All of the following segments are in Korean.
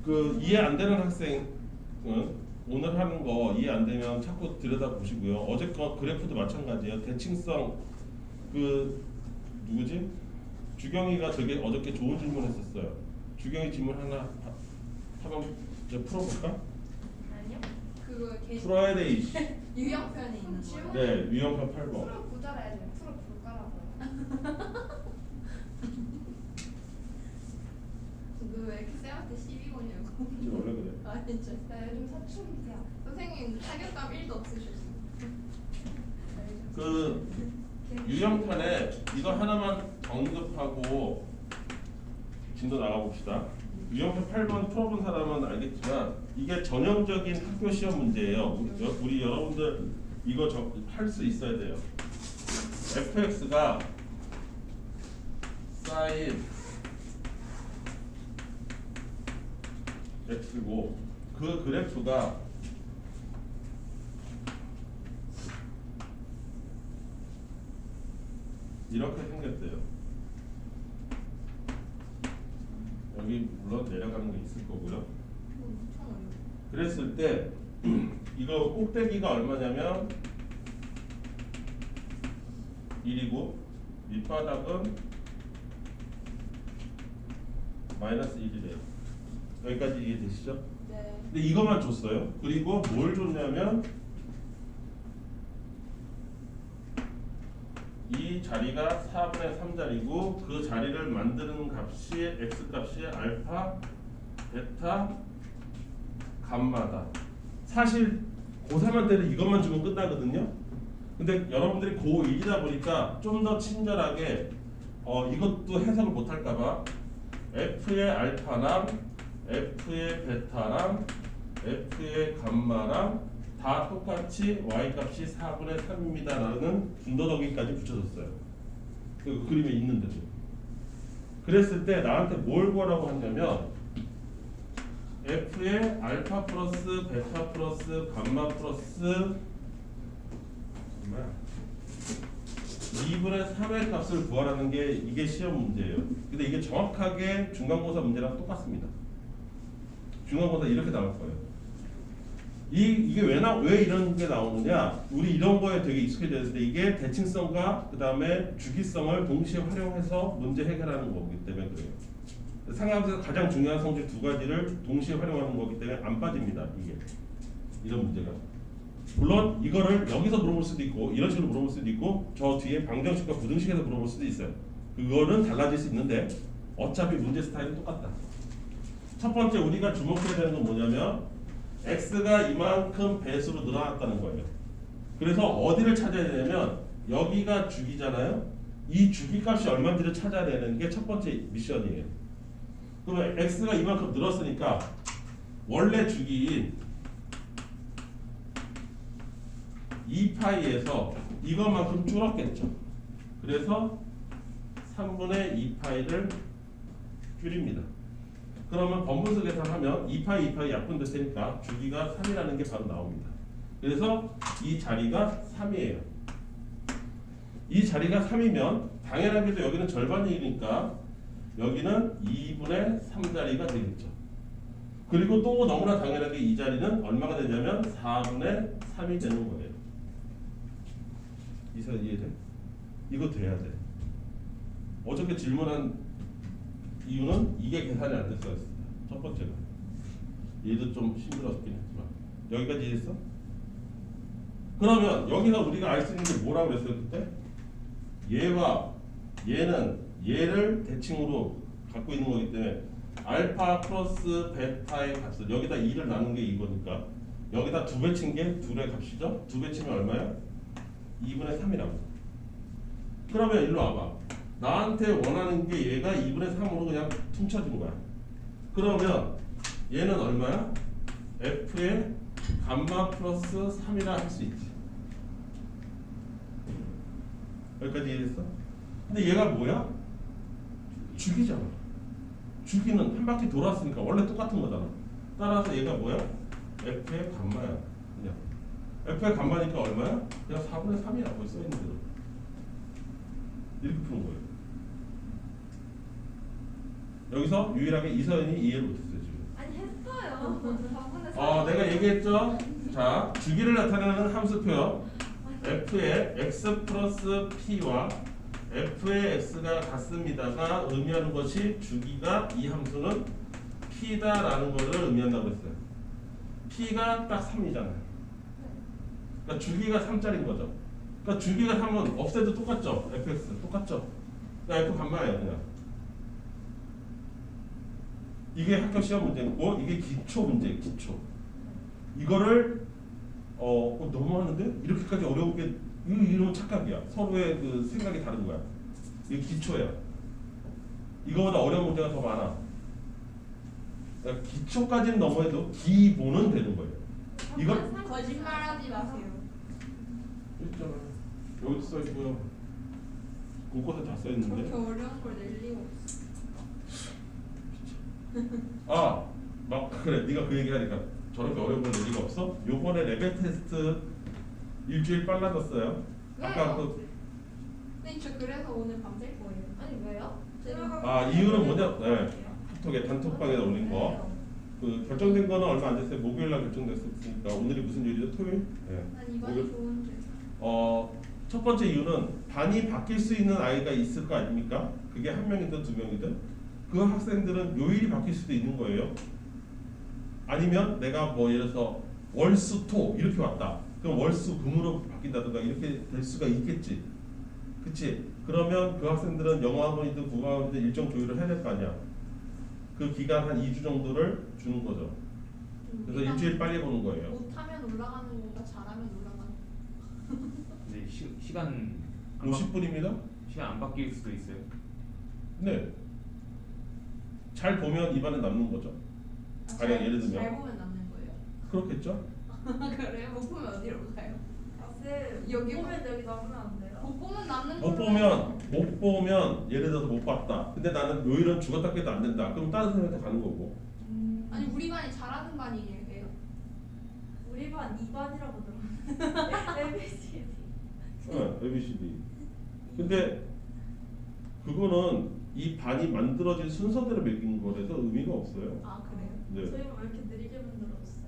그 이해 안 되는 학생은 오늘 하는 거 이해 안 되면 자꾸 들여다 보시고요. 어제 거 그래프도 마찬가지예요. 대칭성 그 누구지? 주경이가 되게 어저께 좋은 질문했었어요. 주경이 질문 하나 한번 이제 풀어볼까? 아니요. 그거 풀어야 돼. 유형편에 있는 거. 네, 유형편 8번. 풀어 부자라야 돼. 풀어 볼까라고요. 너 왜 이렇게 쌤한테 시비 거냐고. 지금 원래 그래. 아 진짜. 나 요즘 사춘기야. 선생님 타격감 1도 없으셨어. 그 유형편에 이거 하나만 언급하고 진도 나가봅시다. 유형편 8번 풀어본 사람은 알겠지만 이게 전형적인 학교 시험 문제예요. 우리 여러분들 이거 할 수 있어야 돼요. fx가 sin x고 그 그래프가 이렇게 생겼대요. 여기 물론 내려가는 게 있을 거고요. 그랬을 때 이거 꼭대기가 얼마냐면 1이고 밑바닥은 마이너스 1이래요. 여기까지 이해되시죠? 네. 근데 이것만 줬어요. 그리고 뭘 줬냐면 이 자리가 4분의 3 자리고 그 자리를 만드는 값이 x값이 알파, 베타, 감마다. 사실 고3한 때는 이것만 주면 끝나거든요. 근데 여러분들이 고1이다 보니까 좀 더 친절하게 이것도 해석을 못할까봐 f의 알파랑 f의 베타랑 f의 감마랑 다 똑같이 y값이 4분의 3입니다 라는 군더더기까지 붙여줬어요. 그 그림에 있는데도. 그랬을 때 나한테 뭘 구하라고 하냐면 f의 알파 플러스 베타 플러스 감마 플러스 2분의 3의 값을 구하라는 게 이게 시험 문제예요. 근데 이게 정확하게 중간고사 문제랑 똑같습니다. 중간고사 이렇게 나올 거예요. 이게 왜 이런 게 나오느냐? 우리 이런 거에 되게 익숙해져 있는데 이게 대칭성과 그 다음에 주기성을 동시에 활용해서 문제 해결하는 거기 때문에 그래요. 상담에서 가장 중요한 성질 두 가지를 동시에 활용하는 거기 때문에 안 빠집니다. 이게 이런 문제가. 물론 이거를 여기서 물어볼 수도 있고 이런 식으로 물어볼 수도 있고 저 뒤에 방정식과 부등식에서 물어볼 수도 있어요. 그거는 달라질 수 있는데 어차피 문제 스타일은 똑같다. 첫 번째 우리가 주목해야 되는 건 뭐냐면 x가 이만큼 배수로 늘어났다는 거예요. 그래서 어디를 찾아야 되냐면 여기가 주기잖아요. 이 주기값이 얼마인지를 찾아야 되는 게 첫 번째 미션이에요. 그러면 x가 이만큼 늘었으니까 원래 주기인 2파이에서 이것만큼 줄었겠죠. 그래서 3분의 2파이를 줄입니다. 그러면 번분수 계산하면 2파이 약분될 테니까 주기가 3이라는 게 바로 나옵니다. 그래서 이 자리가 3이에요. 이 자리가 3이면 당연하게도 여기는 절반이니까 여기는 2분의 3자리가 되겠죠. 그리고 또 너무나 당연하게 이 자리는 얼마가 되냐면 4분의 3이 되는 거예요. 이사 이해돼? 이거 돼야 돼. 어저께 질문한 이유는 이게 계산이 안 됐어요. 첫 번째가. 얘도 좀 힘들었긴 했지만 여기까지 이해했어? 그러면 여기서 우리가 알 수 있는 게 뭐라고 그랬어요 그때? 얘와 얘는 얘를 대칭으로 갖고 있는 거기 때문에 알파 플러스 베타의 값을 여기다 2를 나눈 게 이거니까 여기다 2배 친 게 둘의 값이죠? 2배 치면 얼마야? 2분의 3이라고. 그러면 일로 와봐. 나한테 원하는 게 얘가 2분의 3으로 그냥 퉁쳐진 거야. 그러면 얘는 얼마야? f의 감마 플러스 3이라 할 수 있지. 여기까지 이해했어? 근데 얘가 뭐야? 주기잖아. 주기는 한 바퀴 돌았으니까 원래 똑같은 거잖아. 따라서 얘가 뭐야? f의 감마야. 그냥 f의 감마니까 얼마야? 그냥 4분의 3이야. 거기 써있는 대로. 이렇게 푸는 거예요. 여기서 유일하게 이서연이 이해를 못했어요 지금. 아니 했어. 내가 얘기했죠? 자, 주기를 나타내는 함수표요. f의 x 플러스 p와 f의 x가 같습니다가 의미하는 것이 주기가 이 함수는 p다라는 것을 의미한다고 했어요. p가 딱 3이잖아요. 그러니까 주기가 3짜리인 거죠. 그러니까 주기가 3은 없애도 똑같죠. fx 똑같죠. 그러니까 f 반만이에요 그냥. 이게 학교 시험 문제고 이게 기초 문제예요. 기초. 이거를 너무 하는데 이렇게까지 어려운 게 이런 착각이야. 서로의 그 생각이 다른 거야. 이게 기초야. 이거보다 어려운 문제가 더 많아. 그러니까 기초까지는 넘어해도 기본은 되는 거예요. 이걸 거짓말하지 마세요. 있잖아. 여기도 써 있고요. 곳곳에 다 써 있는데. 그렇게 어려운 걸 낼 리가 없어. 막 그래. 네가 그 얘기하니까 저렇게 어려운 걸 낼 리가 없어? 요번에 레벨 테스트 일주일 빨라졌어요. 아까 그 선생님 저 그래서 오늘 밤샐 거예요. 아니 왜요? 이유는 뭐냐? 네. 카톡에 단톡방에 올린 거. 그 결정된 거는 얼마 안 됐어요. 목요일 날 결정됐으니까 오늘이 무슨 요일이죠? 토요일? 네. 난 이번이 목요일. 좋은데. 첫 번째 이유는 반이 바뀔 수 있는 아이가 있을 거 아닙니까? 그게 한 명이든 두 명이든 그 학생들은 요일이 바뀔 수도 있는 거예요. 아니면 내가 뭐 예를 들어서 월수토 이렇게 왔다. 그럼 월수금으로 바뀐다든가 이렇게 될 수가 있겠지. 그치? 그러면 그 학생들은 영어 학원이든 국어 학원이든 일정 조율을 해야 될 거 아니야. 그 기간 한 2주 정도를 주는 거죠. 그래서 일주일 빨리 보는 거예요. 못하면 올라가는 거가 잘하면 올라가는 거. 근데 시간 50분입니다. 시간 안 바뀔 수도 있어요. 네. 잘 보면 입안에 남는 거죠. 가령 예를 들면 잘 보면 남는 거예요. 그렇겠죠? 그래요? 못 보면 어디로 가요? 쌤 여기 보면 여기 남으면 안 돼요? 못 보면 남는 못 보면 예를 들어서 못 봤다. 근데 나는 요일은 죽었다 깨도 안 된다. 그럼 다른 사람한테 가는 거고. 아니 우리 반이 잘하는 반이에요. 우리 반 2반이라고 들었는데 ABCD ABCD. 근데 그거는 이 반이 만들어진 순서대로 매긴 거라서 의미가 없어요. 아 그래요? 네. 저희는 왜 이렇게 느리게 만들어졌어요?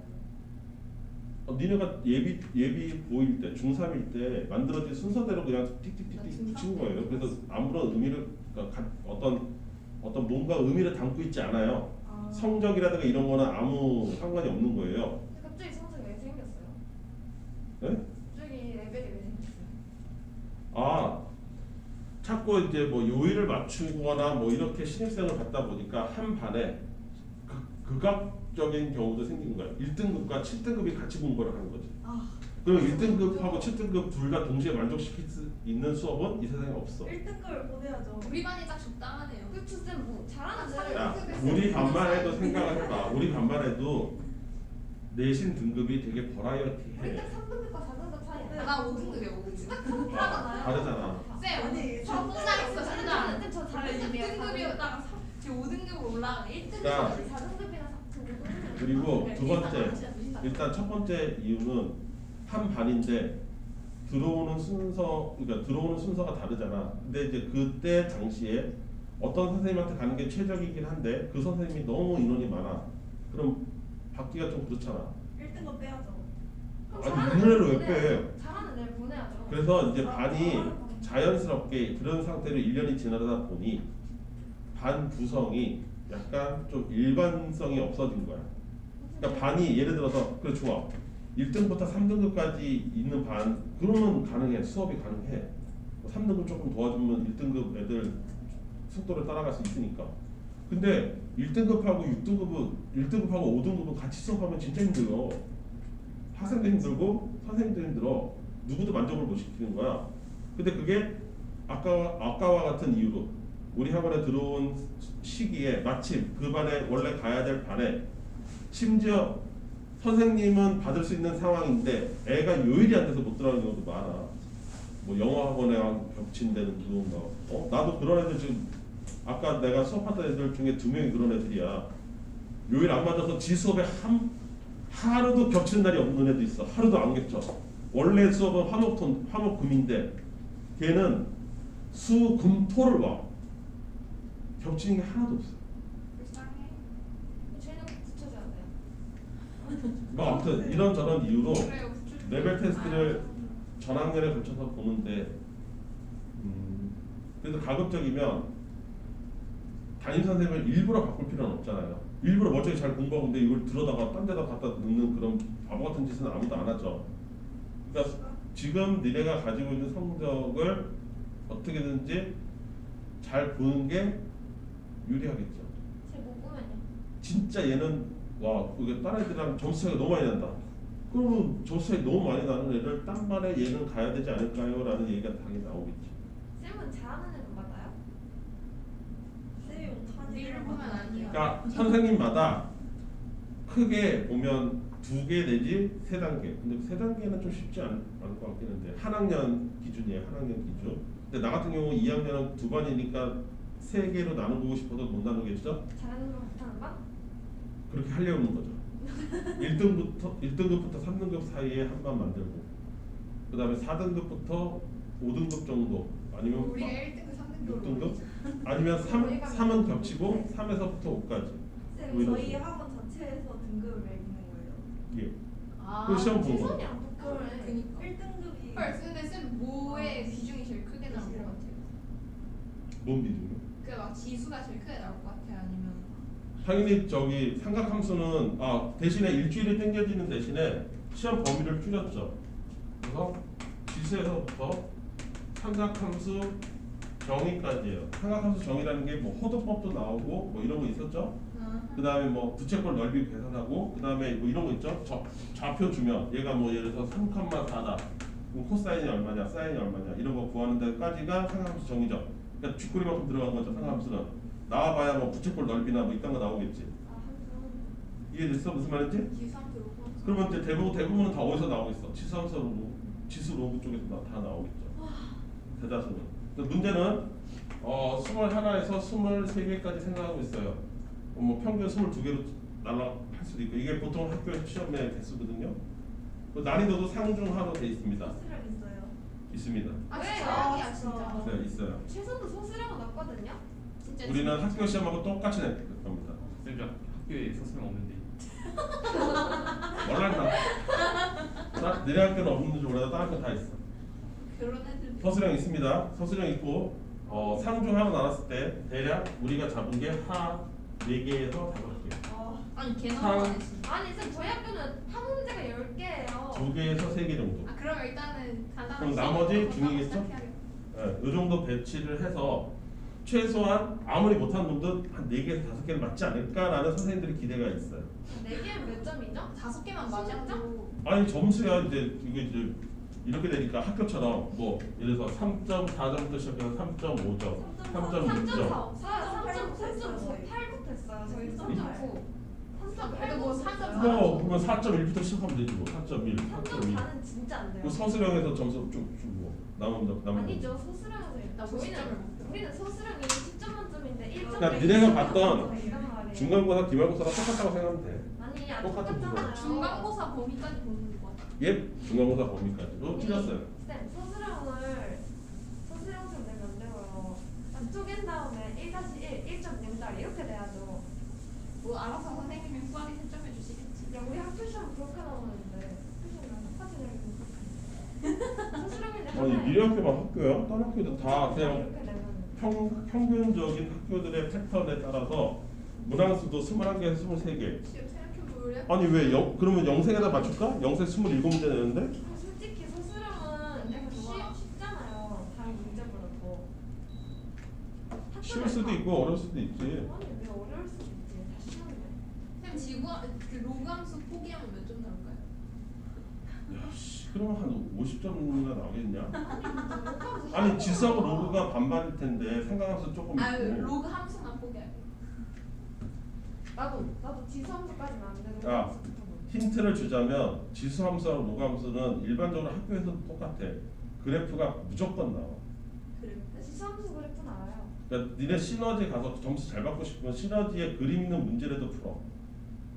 니네가 예비 고1 때, 중3일 때 만들어진 순서대로 그냥 틱틱틱틱 친 거예요. 그래서 아무런 의미를 그러니까 어떤 뭔가 의미를 담고 있지 않아요. 성적이라든가 이런 거는 아무 상관이 없는 거예요. 갑자기 성적이 왜 생겼어요? 네? 갑자기 레벨이 왜 생겼어요? 자꾸 이제 뭐 요일을 맞추거나 뭐 이렇게 신입생을 받다 보니까 한 반에 극악적인 경우도 생긴 거예요. 1등급과 7등급이 같이 공부를 하는 거지. 그럼 1등급하고 7등급 둘 다 동시에 만족시킬 수 있는 수업은 이 세상에 없어. 1등급을 보내야죠. 우리 반이 딱 적당하네요. 그쵸 쌤 뭐 잘하는 야, 사람이 우리 반만 해도 생각을 해봐. 우리 반만 해도 내신 등급이 되게 버라이어티해. 우리 딱 3등급과 4등급 차이. 나 5등급이야 5등급. 하잖아요. 다르잖아. 쌤, 아니, 저 혼자 있어 혼자. 저 잘해요. 1등급이었다가 지금 5등급으로 올라가 1등급. 자, 4등급이나 4등급. 그리고 두 번째, 일단 첫 번째 이유는 한 반인데 들어오는 순서가 다르잖아. 근데 이제 그때 당시에 어떤 선생님한테 가는 게 최적이긴 한데 그 선생님이 너무 인원이 많아. 그럼 받기가 좀 그렇잖아. 1등급 빼야죠. 아니 인원을 왜 빼? 잘하는 애를 보내야죠. 그래서 이제 반이 자연스럽게 그런 상태로 1년이 지나다 보니 반 구성이 약간 좀 일관성이 없어진 거야. 그러니까 반이 예를 들어서 그래 좋아 1등부터 3등급까지 있는 반 그러면 가능해. 수업이 가능해. 3등급 조금 도와주면 1등급 애들 속도를 따라갈 수 있으니까. 근데 1등급하고 1등급하고 5등급은 같이 수업하면 진짜 힘들어. 학생도 힘들고 선생님도 힘들어. 누구도 만족을 못 시키는 거야. 근데 그게 아까와 같은 이유로 우리 학원에 들어온 시기에 마침 그 반에 원래 가야 될 반에 심지어 선생님은 받을 수 있는 상황인데 애가 요일이 안 돼서 못 들어가는 경우도 많아. 뭐 영어 학원에 겹친다는 그건가. 나도 그런 애들 지금 아까 내가 수업하던 애들 중에 2명이 그런 애들이야. 요일 안 맞아서 지 수업에 하루도 겹치는 날이 없는 애도 있어. 하루도 안 겹쳐. 원래 수업은 화목금인데 걔는 수, 금, 토를 와. 겹치는 게 하나도 없어. 불쌍해. 쟤는 붙여줘야 돼요. 뭐 아무튼 이런저런 이유로 그래요. 레벨 테스트를 전학년에 걸쳐서 보는데 그래도 가급적이면 담임 선생님을 일부러 바꿀 필요는 없잖아요. 일부러 멀쩡히 잘 공부하고 근데 이걸 들어다가 딴 데다 갖다 넣는 그런 바보 같은 짓은 아무도 안 하죠. 그러니까 지금 니네가 가지고 있는 성적을 어떻게든지 잘 보는 게 유리하겠죠. 제못 보면요. 진짜 얘는 와 이게 다른 애들이랑 점수 차이가 너무 많이 난다. 그러면 점수 차이 너무 많이 나는 애를 딴 반에 얘는 가야 되지 않을까요? 라는 얘기가 당연히 나오겠지. 쌤은 잘하는 애는 맞아요? 쌤이 못하는 니를 보면 아니야. 그러니까 선생님마다 크게 보면 2개 내지 3단계. 근데 3단계는 좀 쉽지 않을 것 같긴 한데 한 학년 기준이에요. 한 학년 기준. 근데 나 같은 경우 2학년은 2반이니까 3개로 나누고 싶어도 못 나누겠죠? 잘하는 거 못하는 거? 그렇게 하려는 거죠. 1등급부터 3등급 사이에 한 반 만들고 그 다음에 4등급부터 5등급 정도 아니면 우리가 1등급, 3등급으로 6등급 아니면 3은 겹치고 3에서부터 5까지. 쌤 뭐 이런 저희 식으로. 학원 자체에서 등급을 매기는 거예요. 예. 아, 그 시험 보고. 최선이 안 붙고. 그니까. 1등급이 헐, 근데 쌤 뭐의 비중이 제일 크게 나올 것 같아요? 뭔 비중이요? 그 막 지수가 제일 크게 나올 것 같아요? 아니면 당연히 저기 삼각함수는 대신에 일주일에 땡겨지는 대신에 시험 범위를 줄였죠. 그래서 지수에서부터 삼각함수 정의까지예요. 삼각함수 정의라는 게 뭐 호도법도 나오고 뭐 이런 거 있었죠. 그 다음에 뭐 부채꼴 넓이 계산하고 그 다음에 뭐 이런 거 있죠. 좌표 주면 얘가 뭐 예를 들어서 3,4다. 그럼 코사인이 얼마냐, 사인이 얼마냐 이런 거 구하는 데까지가 삼각함수 정의죠. 그러니까 쥐꼬리만큼 들어간 거죠. 삼각함수는 나와봐야 뭐 부채꼴 넓이나 뭐 이딴 거 나오겠지. 아, 한번. 이해됐어? 무슨 말인지? 지수함수 로그 그러면 이제 대부분은 다 어디서 나오고 있어? 지수함수 로그, 지수 로그 쪽에서 다 나오겠죠. 대다수는. 근데 문제는 21에서 23개까지 생각하고 있어요. 뭐 평균 22개로 날라갈 수도 있고 이게 보통 학교 시험의 개수거든요. 그 난이도도 상중하로 돼 있습니다. 수수령 있어요. 있습니다. 아, 왜? 최악이야 진짜. 있어요, 있어요. 최선도 소수령은 없거든요. 진짜 우리는 진짜. 학교 시험하고 똑같이 낼 겁니다. 쌤저 학교에 서술형 없는데. 몰랐나? 너네 학교는 없는지 몰라도 다른 학교 다 있어. 그런 애들 서술형 있습니다. 서술형 있고 상중하로 나눴을 때 대략 우리가 잡은 게 하 4개에서 5개, 아니 걔는 상- 안 했습니다. 아니 쌤 저희 학교는 한 문제가 10개예요. 2개에서 3개 정도. 아 그럼 일단은 간단하게 그럼 나머지 시작부터 중이겠죠? 시작해야겠다. 이 정도 배치를 해서 최소한 아무리 못하는 분도 한 4개에서 5개는 맞지 않을까라는 선생님들의 기대가 있어요. 4개는 몇 점이죠? 5개만 맞아도 아니 점수야 이제 이게 이제 이렇게 되니까 학교처럼 뭐 예를 들어서 3.4점부터 시작해서 3.5점, 3.6점. 3.4 없어요. 3.9 3.8부터 했어요. 저희 음. 3.9. 그래도 뭐 3.4 뭐 그러면 4.1부터 시작하면 되지 뭐 4.1, 4.2. 3.4는 진짜 안 돼요. 그 서술형에서 점수 좀 주고 남은 아니죠. 소수령에서 나 저희는 50점을 못 우리는 소수령이 10점 만점인데 1점. 그러니까 니네가 봤던 중간고사, 기말고사가 똑같다고 생각하면 돼. 아니 안 똑같은 똑같잖아요. 중간고사 범위까지 보는 거 같아. 예, 중간고사 범위까지로 줄였어요. 쌤 소수령을 내면 안 되고요. 딱 쪼갠 다음에 1-1, 1.0짜리 이렇게 돼야죠. 뭐 알아서 선생님이 후하게 채점해 주시겠지. 야 우리 학교 시험 그렇게 나오는데 학교 시험 똑같이 내면 소수령인데 아니 니네 학교만 학교야? 다른 학교도 다 그냥 이렇게 내면 평균적인 학교들의 패턴에 따라서 문항수도 21개에서 23개. 지금 생각해보래. 아니 왜 그러면 영생에다 맞출까? 영생 27문제 내는데? 솔직히 소수령은 약간 쉽잖아요. 다른 문제보다도. 쉬울 수도 있고 어려울 수도 있지. 아니 왜 어려울 수도 있지. 다 쉬운데. 쌤 그 로그함수 포기하면 몇 점 나올까요? 야씨 그러면 한 50점이나 나오겠냐? 아니 아니 지수하고 로그가 반반일 텐데 생각하면서 조금 아 있고. 로그 함수만 포기할게. 나도 지수함수까지는 안 되고. 야. 힌트를 주자면 지수함수하고 로그함수는 일반적으로 학교에서도 똑같아. 그래프가 무조건 나와. 그래. 지수함수 그래프는 알아요. 그러니까 니네 시너지 가서 점수 잘 받고 싶으면 시너지에 그림 있는 문제라도 풀어.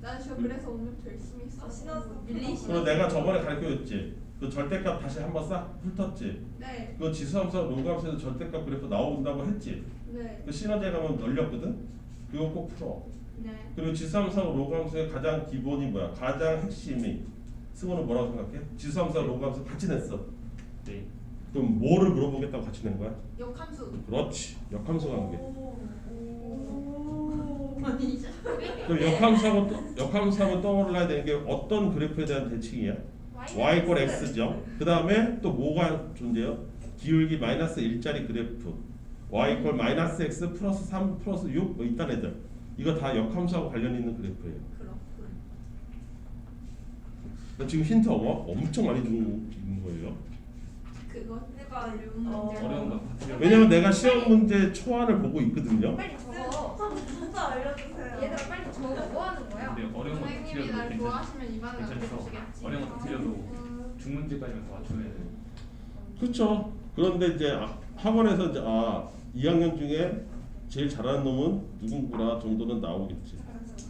난저 그래서 오늘부터 열심히 했어. 신었어. 밀리 그리고 내가 저번에 가르쳐줬지. 그 절대값 다시 한번 싹 훑었지. 네. 그 지수함수와 로그함수에서 절대값 그래프 나온다고 했지. 네. 그 시너지에 가면 널렸거든. 그거 꼭 풀어. 네. 그리고 지수함수하고 로그함수의 가장 기본이 뭐야? 가장 핵심이 승호는 뭐라고 생각해? 지수함수하고 로그함수 같이 냈어. 네. 그럼 뭐를 물어보겠다고 같이 낸 거야? 역함수. 그렇지. 역함수 관계. 오. 아니죠. 그럼 역함수하고 떠올라야 되는 게 어떤 그래프에 대한 대칭이야? y 이퀄 x죠. 그 다음에 또 뭐가 존재해요? 기울기 마이너스 1짜리 그래프. y 이퀄 마이너스 x 플러스 3 플러스 6 뭐 이딴 애들. 이거 다 역함수하고 관련 있는 그래프예요. 그렇군. 나 지금 힌트 엄청 많이 주는 거예요. 그거 내가 어려운 어. 문제. 어려운 거 같아요. 왜냐면 내가 시험 문제 초안을 보고 있거든요. 빨리 적어. 진짜 알려주세요. 얘들아 빨리 적어. 뭐 하는 거야? 근데 어려운 거 선생님이 틀려도 날 괜찮. 좋아하시면 이반을 괜찮죠. 남겨주시겠지. 어려운 거 틀려도 중문제까지만 다 맞춰야 돼. 그렇죠. 그런데 이제 학원에서 이제 2학년 중에 제일 잘하는 놈은 누군구나 정도는 나오겠지.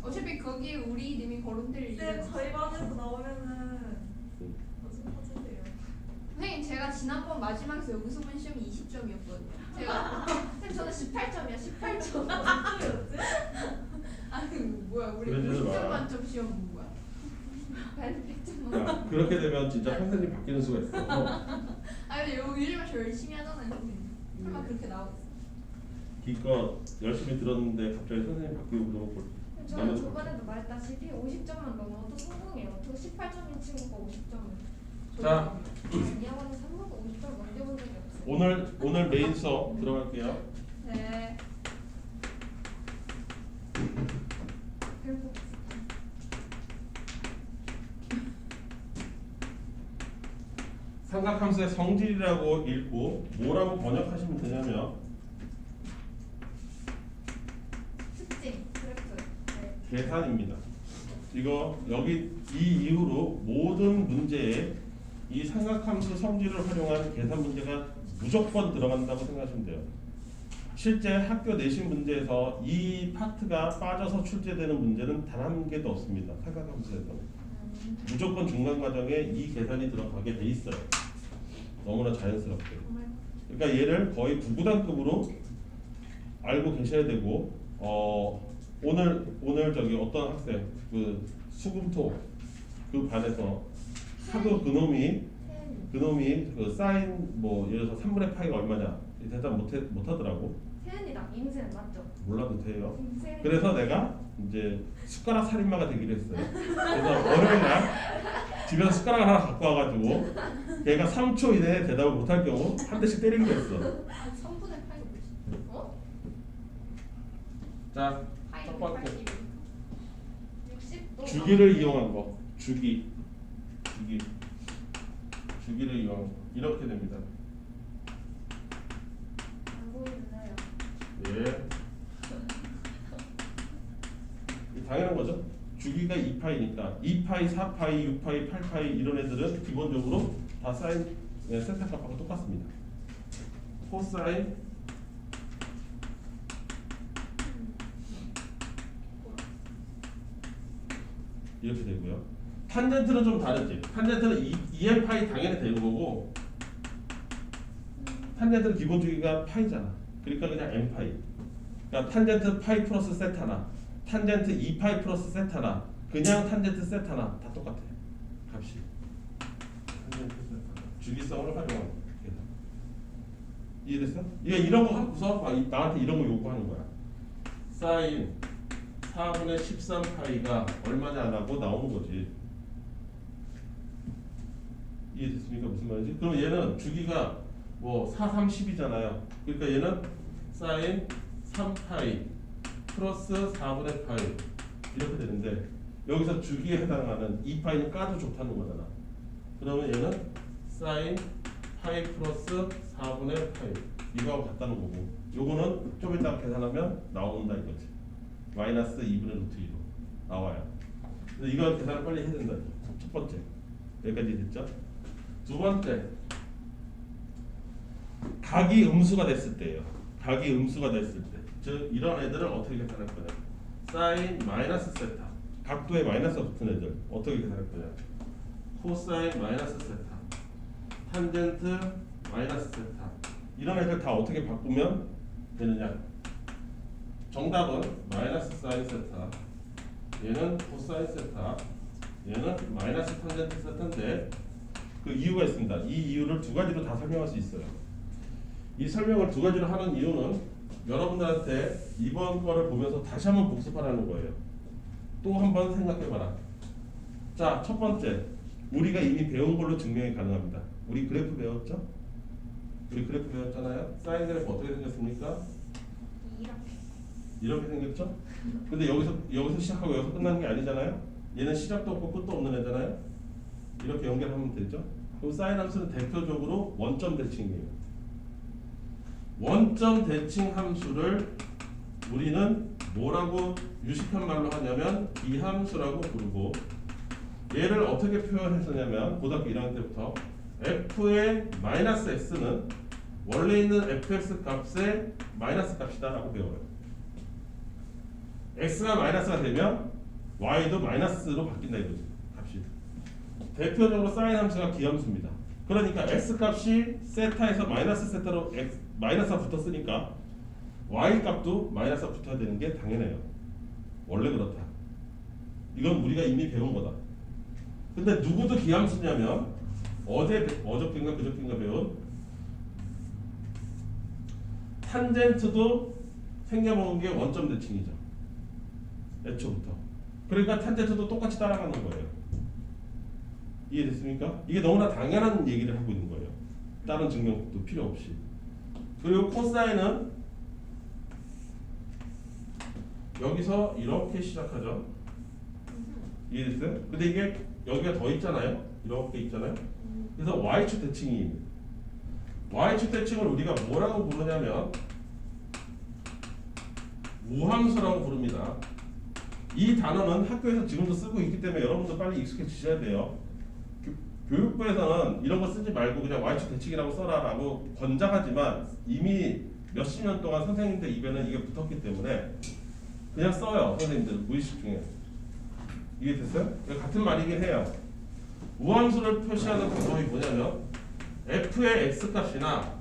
어차피 거기 우리 님이 거론될 쌤 일은 저희 반에서 나오면은 무슨 퍼즐이에요? 선생님 제가 지난번 마지막에서 영수분 시험이 20점이었거든요. 제가 쌤 저는 18점이야. 18점. 뭐였지? 아니 뭐야 우리 그러지 50점 마. 만점 시험 뭐야? 나는 100점 야, 만점. 그렇게 되면 진짜 선생님 바뀌는 수가 있어. 아 근데 요즘에 저 열심히 하잖아요. 선생님. 설마 그렇게 나오겠어? 기껏 열심히 들었는데 갑자기 선생님 바뀌고 그러고 저는 저번에도 말했다시피 50점만 넘어도 성공해요. 저 18점인 친구가 50점을. 자. 이 학원에서 한 번도 50점 넘겨본 적이 없어요. 오늘 메인 수업 들어갈게요. 네. 결국 삼각함수의 성질이라고 읽고 뭐라고 번역하시면 되냐면 특징 그래프. 네. 계산입니다. 이거 여기 이 이후로 모든 문제에 이 삼각함수 성질을 활용한 계산 문제가 무조건 들어간다고 생각하시면 돼요. 실제 학교 내신 문제에서 이 파트가 빠져서 출제되는 문제는 단 한 개도 없습니다. 삼각함수에서 무조건 중간 과정에 이 계산이 들어가게 돼 있어요. 너무나 자연스럽게. 그러니까 얘를 거의 구구단급으로 알고 계셔야 되고 오늘 저기 어떤 학생 그 수금토 그 반에서 하도 그놈이 그 사인 뭐 예를 들어서 3분의 파이가 얼마냐 이 대답 못하더라고. 세은이랑 임세은 맞죠? 몰라도 돼요. 세은이. 그래서 내가 이제 숟가락 살인마가 되기로 했어요. 그래서 월요일날 집에서 숟가락 하나 갖고 와가지고 걔가 3초 이내에 대답을 못할 경우 한 대씩 때리기로 했어. 3분의 8이 뭐지? 어? 자, 파이 첫 번째 60도. 주기를 이용한 거. 주기를 이용한 거. 이렇게 됩니다. 안 보이는데요. 예. 당연한 거죠. 주기가 2파이니까 2파이, 4파이, 6파이, 8파이 이런 애들은 기본적으로 다 사인 세타 값하고 똑같습니다. 코사인 이렇게 되고요. 탄젠트는 좀 다르지. 탄젠트는 2n파이 당연히 되는 거고 탄젠트는 기본 주기가 파이잖아. 그러니까 그냥 n파이. 그러니까 탄젠트 파이 플러스 세타나 탄젠트 2파이 플러스 세타나 그냥 탄젠트 세타나 다 똑같아. 값이. 탄젠트 세타나. 주기성을 활용하는 계산. 이해됐어? 이게 이런 거 갖고서 나한테 이런 거 요구하는 거야. 사인 4분의 13파이가 얼마냐 안 하고 나오는 거지. 이해됐습니까? 무슨 말인지? 그럼 얘는 주기가 뭐 4, 3, 10이잖아요. 그러니까 얘는 사인 3파이 플러스 4분의 파이 이렇게 되는데 여기서 주기에 해당하는 2파이는 까도 좋다는 거잖아. 그러면 얘는 사인 파이 플러스 4분의 파이 이거하고 같다는 거고 요거는 좀 이따 계산하면 나온다 이거지. 마이너스 2분의 루트 2로 나와요. 그래서 이거 계산을 빨리 해야 된다. 첫 번째 여기까지 됐죠? 두 번째 각이 음수가 됐을 때예요. 각이 음수가 됐을 때, 즉 이런 애들을 어떻게 계산할 거냐? 사인 마이너스 세타, 각도에 마이너스가 붙은 애들 어떻게 계산할 거냐? 코사인 마이너스 세타, 탄젠트 마이너스 세타 이런 애들 다 어떻게 바꾸면 되느냐? 정답은 마이너스 사인 세타 얘는 코사인 세타, 얘는 마이너스 탄젠트 세타인데 그 이유가 있습니다. 이 이유를 두 가지로 다 설명할 수 있어요. 이 설명을 두 가지로 하는 이유는 여러분들한테 이번 거를 보면서 다시 한번 복습하라는 거예요. 또 한번 생각해봐라. 자, 첫 번째, 우리가 이미 배운 걸로 증명이 가능합니다. 우리 그래프 배웠죠? 우리 그래프 배웠잖아요. 사인 그래프 어떻게 생겼습니까? 이렇게 생겼죠? 근데 여기서 시작하고 여기서 끝나는 게 아니잖아요. 얘는 시작도 없고 끝도 없는 애잖아요. 이렇게 연결하면 되죠. 그럼 사인 함수는 대표적으로 원점 대칭이에요. 원점 대칭 함수를 우리는 뭐라고 유식한 말로 하냐면 비함수라고 부르고, 얘를 어떻게 표현했었냐면 고등학교 1학년 때부터 f의 마이너스 x는 원래 있는 fx 값의 마이너스 값이다 라고 배워요. x가 마이너스가 되면 y도 마이너스로 바뀐다 이거지, 값이. 대표적으로 사인 함수가 기함수입니다. 그러니까 x 값이 세타에서 마이너스 세타로 마이너스가 붙었으니까 y 값도 마이너스가 붙어야 되는 게 당연해요. 원래 그렇다. 이건 우리가 이미 배운 거다. 근데 누구도 기함수냐면 어저께인가 그저께인가 배운 탄젠트도 생겨먹은 게 원점 대칭이죠. 애초부터. 그러니까 탄젠트도 똑같이 따라가는 거예요. 이해됐습니까? 이게 너무나 당연한 얘기를 하고 있는 거예요. 다른 증명도 필요 없이. 그리고 코사인은 여기서 이렇게 시작하죠. 이해됐어요? 근데 이게 여기가 더 있잖아요. 이렇게 있잖아요. 그래서 y축 대칭이, y축 대칭을 우리가 뭐라고 부르냐면 우함수라고 부릅니다. 이 단어는 학교에서 지금도 쓰고 있기 때문에 여러분도 빨리 익숙해지셔야 돼요. 교육부에서는 이런 거 쓰지 말고 그냥 y축 대칭이라고 써라라고 권장하지만 이미 몇십 년 동안 선생님들 입에는 이게 붙었기 때문에 그냥 써요. 선생님들 무의식 중에. 이해됐어요? 같은 말이긴 해요. 우함수를 표시하는 방법이 뭐냐면 f의 x값이나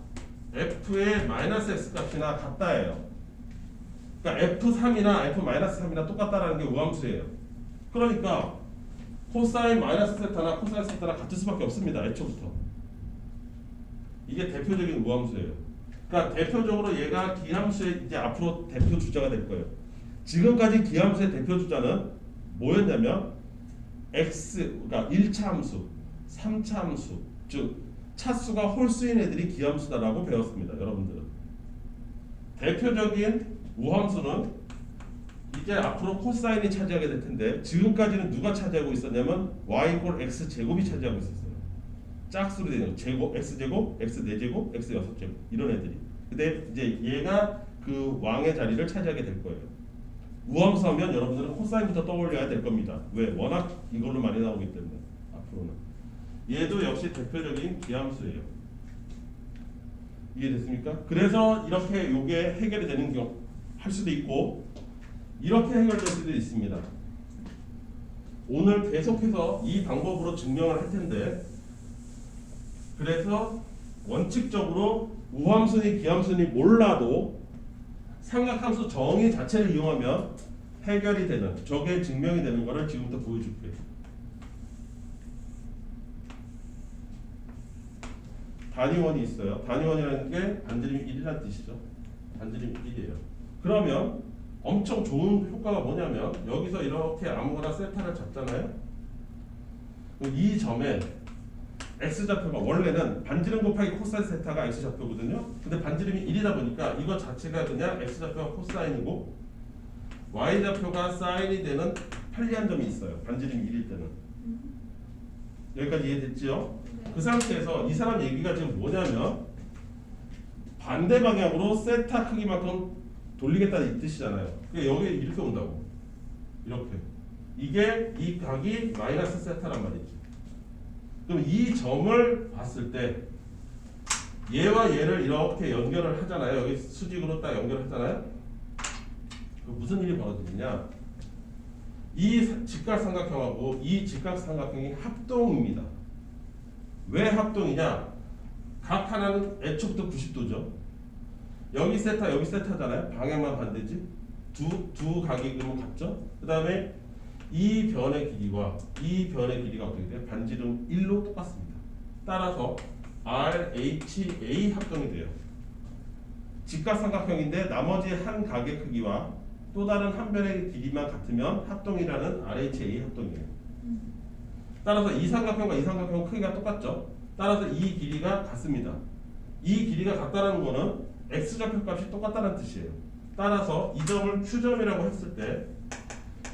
f의 마이너스 x값이나 같다예요. 그러니까 f3이나 f-3이나 똑같다라는 게 우함수예요. 그러니까 코사인 마이너스 세타나 코사인 세타나 같을 수밖에 없습니다. 애초부터. 이게 대표적인 우함수예요. 그러니까 대표적으로 얘가 기함수의 이제 앞으로 대표 주자가 될 거예요. 지금까지 기함수의 대표 주자는 뭐였냐면 x, 그러니까 1차 함수, 3차 함수, 즉 차수가 홀수인 애들이 기함수다라고 배웠습니다. 여러분들은. 대표적인 우함수는 이제 앞으로 코사인이 차지하게 될 텐데 지금까지는 누가 차지하고 있었냐면 y = x 제곱이 차지하고 있었어요. 짝수로 되는 제곱, x 제곱, x 4제곱, x 6제곱 이런 애들이. 근데 이제 얘가 그 왕의 자리를 차지하게 될 거예요. 우함수 하면 여러분들은 코사인부터 떠올려야 될 겁니다. 왜? 워낙 이걸로 많이 나오기 때문에 앞으로는. 얘도 역시 대표적인 기함수예요. 이해됐습니까? 그래서 이렇게 요게 해결이 되는 경우 할 수도 있고 이렇게 해결될 수도 있습니다. 오늘 계속해서 이 방법으로 증명을 할 텐데, 그래서 원칙적으로 우함수니 기함수니 몰라도 삼각함수 정의 자체를 이용하면 해결이 되는, 저게 증명이 되는 거를 지금부터 보여줄게요. 단위원이 있어요. 단위원이라는 게 반지름이 1이라는 뜻이죠. 반지름이 1이에요. 그러면 엄청 좋은 효과가 뭐냐면 여기서 이렇게 아무거나 세타를 잡잖아요. 이 점에 x좌표가 원래는 반지름 곱하기 코사인 세타가 x좌표거든요. 근데 반지름이 1이다 보니까 이거 자체가 그냥 x좌표가 코사인이고 y좌표가 사인이 되는 편리한 점이 있어요. 반지름이 1일 때는. 여기까지 이해됐죠? 그 상태에서 이 사람 얘기가 지금 뭐냐면 반대 방향으로 세타 크기만큼 돌리겠다는 이 뜻이잖아요. 그러니까 여기 이렇게 온다고. 이렇게. 이게 이 각이 마이너스 세타란 말이지. 그럼 이 점을 봤을 때 얘와 얘를 이렇게 연결을 하잖아요. 여기 수직으로 딱 연결하잖아요. 그럼 무슨 일이 벌어지느냐? 이 직각삼각형하고 이 직각삼각형이 합동입니다. 왜 합동이냐? 각 하나는 애초부터 90도죠. 여기 세타 여기 세타잖아요. 방향만 반대지. 두 각이 그러면 같죠. 그 다음에 이 변의 길이와 이 변의 길이가 어떻게 돼요? 반지름 1로 똑같습니다. 따라서 RHA 합동이 돼요. 직각삼각형인데 나머지 한 각의 크기와 또 다른 한 변의 길이만 같으면 합동이라는 RHA 합동이에요. 따라서 이 삼각형과 이 삼각형 크기가 똑같죠. 따라서 이 길이가 같습니다. 이 길이가 같다는 거는 x좌표 값이 똑같다는 뜻이에요. 따라서 이 점을 Q점이라고 했을 때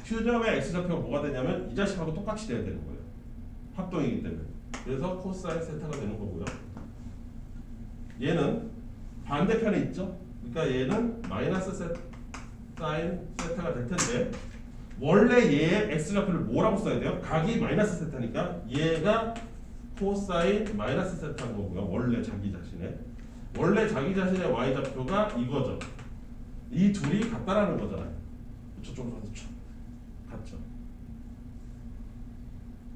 Q점의 x좌표가 뭐가 되냐면 이 자식하고 똑같이 돼야 되는 거예요. 합동이기 때문에. 그래서 코사인 세타가 되는 거고요. 얘는 반대편에 있죠. 그러니까 얘는 마이너스 사인 세타가 될 텐데 원래 얘의 x좌표를 뭐라고 써야 돼요? 각이 마이너스 세타니까 얘가 코사인 마이너스 세타인 거고요. 원래 자기 자신의 y좌표가 이거죠. 이 둘이 같다라는 거잖아요. 저쪽으로 가서 같죠.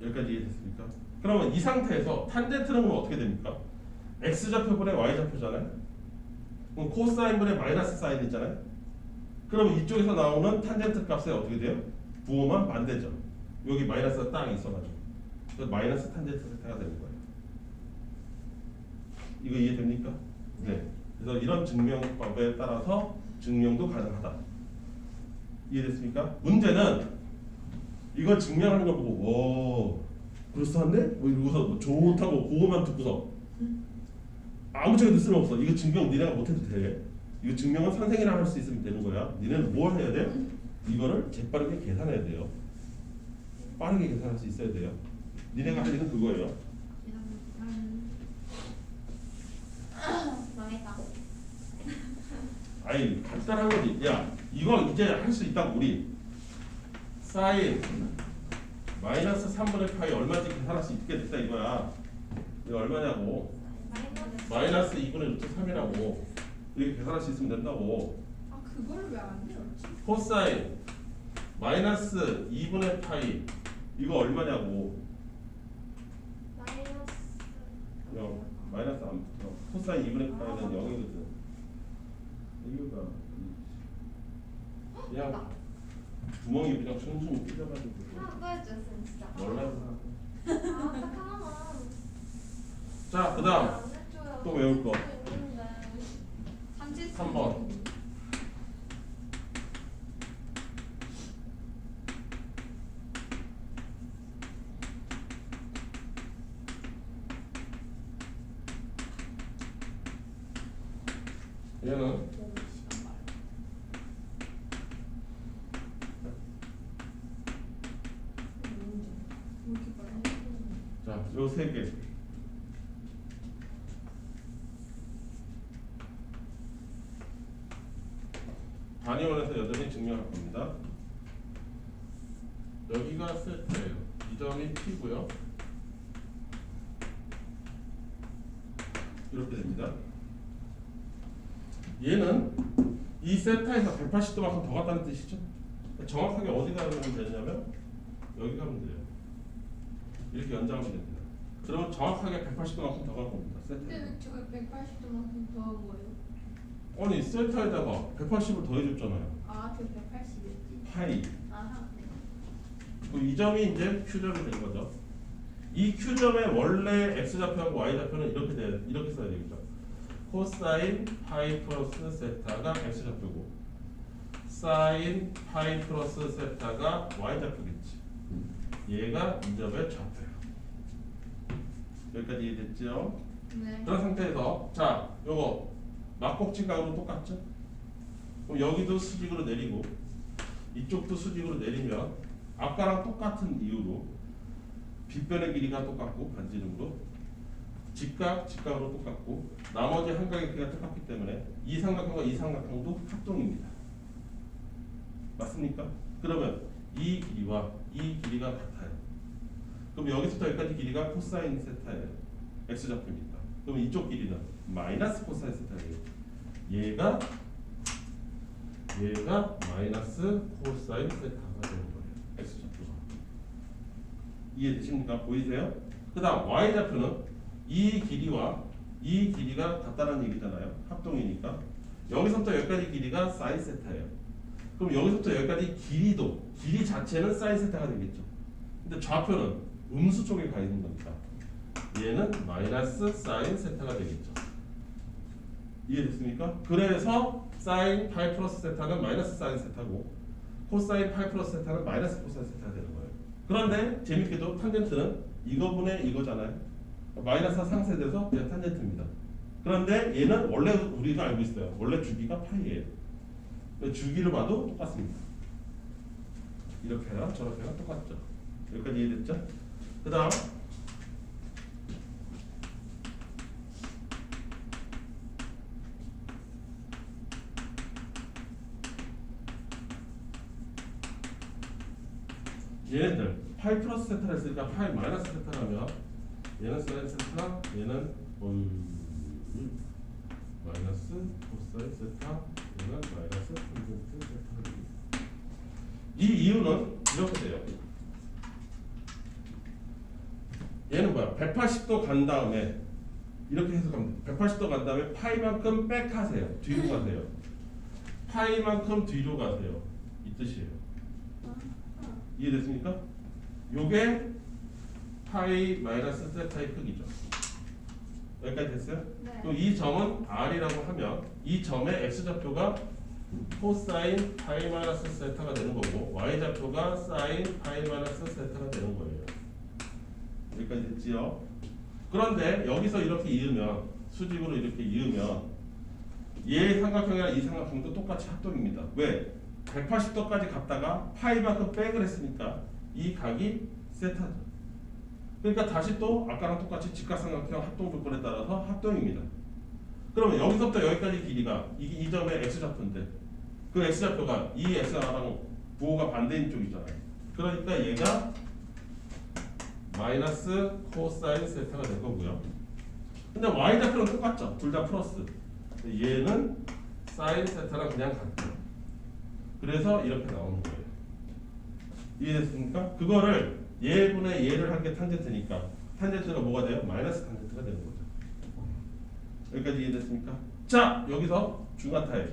여기까지 이해됐습니까? 그러면 이 상태에서 탄젠트는 어떻게 됩니까? x좌표분의 y좌표잖아요. 그럼 코사인분의 마이너스 사인 있잖아요. 그러면 이쪽에서 나오는 탄젠트 값에 어떻게 돼요? 부호만 반대죠. 여기 마이너스가 딱 있어가지고 그래서 마이너스 탄젠트 세타가 되는 거예요. 이거 이해됩니까? 네. 그래서 이런 증명법에 따라서 증명도 가능하다. 이해됐습니까? 문제는 이걸 증명하는 걸 보고 오 그럴싸한데? 뭐 이러고서 뭐 좋다고 그거만 듣고서 아무 책에도 쓸모없어. 이거 증명 니네가 못해도 돼. 이거 증명은 선생이랑 할 수 있으면 되는 거야. 니네는 뭘 해야 돼? 이거를 재빠르게 계산해야 돼요. 빠르게 계산할 수 있어야 돼요. 니네가 할 일은 그거예요. 망했다. 아이 간단한 거지. 야 이거 이제 할 수 있다고 우리 사인 마이너스 3분의 파이 얼마인지 계산할 수 있게 됐다 이거야. 이거 얼마냐고. 마이너스 2분의 루트 3이라고 이렇게 계산할 수 있으면 된다고. 아 그걸 왜 안 배웠지? 코사인 마이너스 2분의 파이 이거 얼마냐고. 마이너스 안 붙어. 코사인 2분의 파이는 0이거든. 이유가 그냥 구멍이 그냥 숭숭 뚫려가지고 하나 더 해줬어 진짜. 몰라요. 아, 딱 하나만. 자 그다음 안 해줘요. 또 외울 거. 있는데. 3번. 얘는 자, 요 세 개. 단위원에서 여전히 증명할 겁니다. 여기가 세트예요. 이 점이 P고요. 이렇게 됩니다. 얘는 이 세타에서 180도만큼 더 갔다는 뜻이죠. 정확하게 어디 가면 되냐면 여기 가면 돼요. 이렇게 연장하면 됩니다. 그러면 정확하게 180도만큼 더 갈 겁니다. 세타. 근데 왜 저기 180도만큼 더한 거예요? 아니 세타에다가 180을 더해줬잖아요. 아, 그 180이었지. 파이. 아하, 네. 그럼 이 점이 이제 Q점이 된 거죠. 이 Q점의 원래 X좌표하고 Y좌표는 이렇게 써야 되겠죠. 코사인 파이 플러스 세타가 X좌표고 사인 파이 플러스 세타가 Y좌표겠지. 얘가 이 점의 좌표예요. 여기까지 이해됐죠? 네. 그런 상태에서 자 요거 막곡진각으로 똑같죠? 그럼 여기도 수직으로 내리고 이쪽도 수직으로 내리면 아까랑 똑같은 이유로 빗변의 길이가 똑같고 반지름으로 직각으로 똑같고 나머지 한 각의 크기가 똑같기 때문에 이 삼각형과 이 삼각형도 합동입니다. 맞습니까? 그러면 이 길이와 이 길이가 같아요. 그럼 여기서부터 여기까지 길이가 코사인 세타예요. x좌표니까. 그럼 이쪽 길이는 마이너스 코사인 세타예요. 얘가 마이너스 코사인 세타가 되는 거예요. x좌표가. 이해되십니까? 보이세요? 그 다음 y좌표는 이 길이와 이 길이가 같다는 얘기잖아요. 합동이니까. 여기서부터 여기까지 길이가 사인 세타예요. 그럼 여기서부터 여기까지 길이 자체는 사인 세타가 되겠죠. 근데 좌표는 음수 쪽에 가 있는 거니까 얘는 마이너스 사인 세타가 되겠죠. 이해됐습니까? 그래서 사인 파이 플러스 세타는 마이너스 사인 세타고 코사인 파이 플러스 세타는 마이너스 코사인 세타가 되는 거예요. 그런데 재밌게도 탄젠트는 이거분의 이거잖아요. 마이너스가 상쇄돼서 그냥 탄젠트입니다. 그런데 얘는 원래 우리가 알고 있어요. 원래 주기가 파이예요. 주기를 봐도 똑같습니다. 이렇게랑 저렇게랑 똑같죠. 여기까지 이해됐죠? 그 다음 얘네들 파이 플러스 세타를 했으니까 파이 마이너스 세타라면 얘는 사인 세타, 얘는 마이너스 코사인 세타, 얘는 마이너스 탄젠트 세타가 됩니다. 이 이유는 이렇게 돼요. 얘는 뭐야? 180도 간 다음에 이렇게 해석하면 돼. 180도 간 다음에 파이만큼 백하세요. 뒤로 가세요. 파이만큼 뒤로 가세요. 이 뜻이에요. 이해됐습니까? 요게 파이 마이너스 세타의 크기죠. 여기까지 됐어요? 네. 그럼 이 점은 R이라고 하면 이 점의 X좌표가 코사인 파이 마이너스 세타가 되는 거고 Y좌표가 사인 파이 마이너스 세타가 되는 거예요. 여기까지 됐지요? 그런데 여기서 이렇게 이으면 수직으로 이렇게 이으면 얘 삼각형이랑 이 삼각형도 똑같이 합동입니다. 왜? 180도까지 갔다가 파이만큼 백을 했으니까 이 각이 세타죠. 그러니까 다시 또 아까랑 똑같이 직각삼각형 합동 조건에 따라서 합동입니다. 그러면 여기서부터 여기까지 길이가 이 점의 x좌표인데 그 x좌표가 이 x랑 부호가 반대인 쪽이잖아요. 그러니까 얘가 마이너스 코사인 세타가 될 거고요. 근데 y좌표는 똑같죠. 둘 다 플러스. 얘는 사인 세타랑 그냥 같죠. 그래서 이렇게 나오는 거예요. 이해됐습니까? 그거를 얘분의 얘를 한 게 탄젠트니까 탄젠트가 뭐가 돼요? 마이너스 탄젠트가 되는 거죠. 여기까지 이해됐습니까? 자, 여기서 중간타입.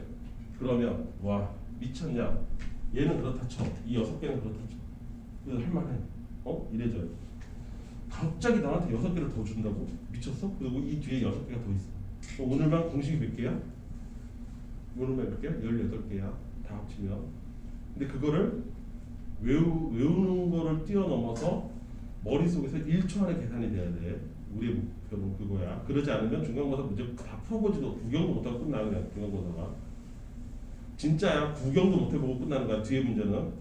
그러면 와 미쳤냐? 얘는 그렇다 쳐. 이 6개는 그렇다 쳐. 그래서 할만해. 이래줘요. 갑자기 나한테 6개를 더 준다고? 미쳤어? 그리고 이 뒤에 6개가 더 있어. 오늘만 공식이 몇 개야? 오늘만 몇 개야? 18개야. 다 합치면. 근데 그거를 외우는 거를 뛰어넘어서 머릿속에서 1초 안에 계산이 돼야 돼. 우리의 목표는 그거야. 그러지 않으면 중간고사 문제 다 풀어보지도 구경도 못하고 끝나는 거야. 중간고사가. 진짜야. 구경도 못해보고 끝나는 거야. 뒤에 문제는.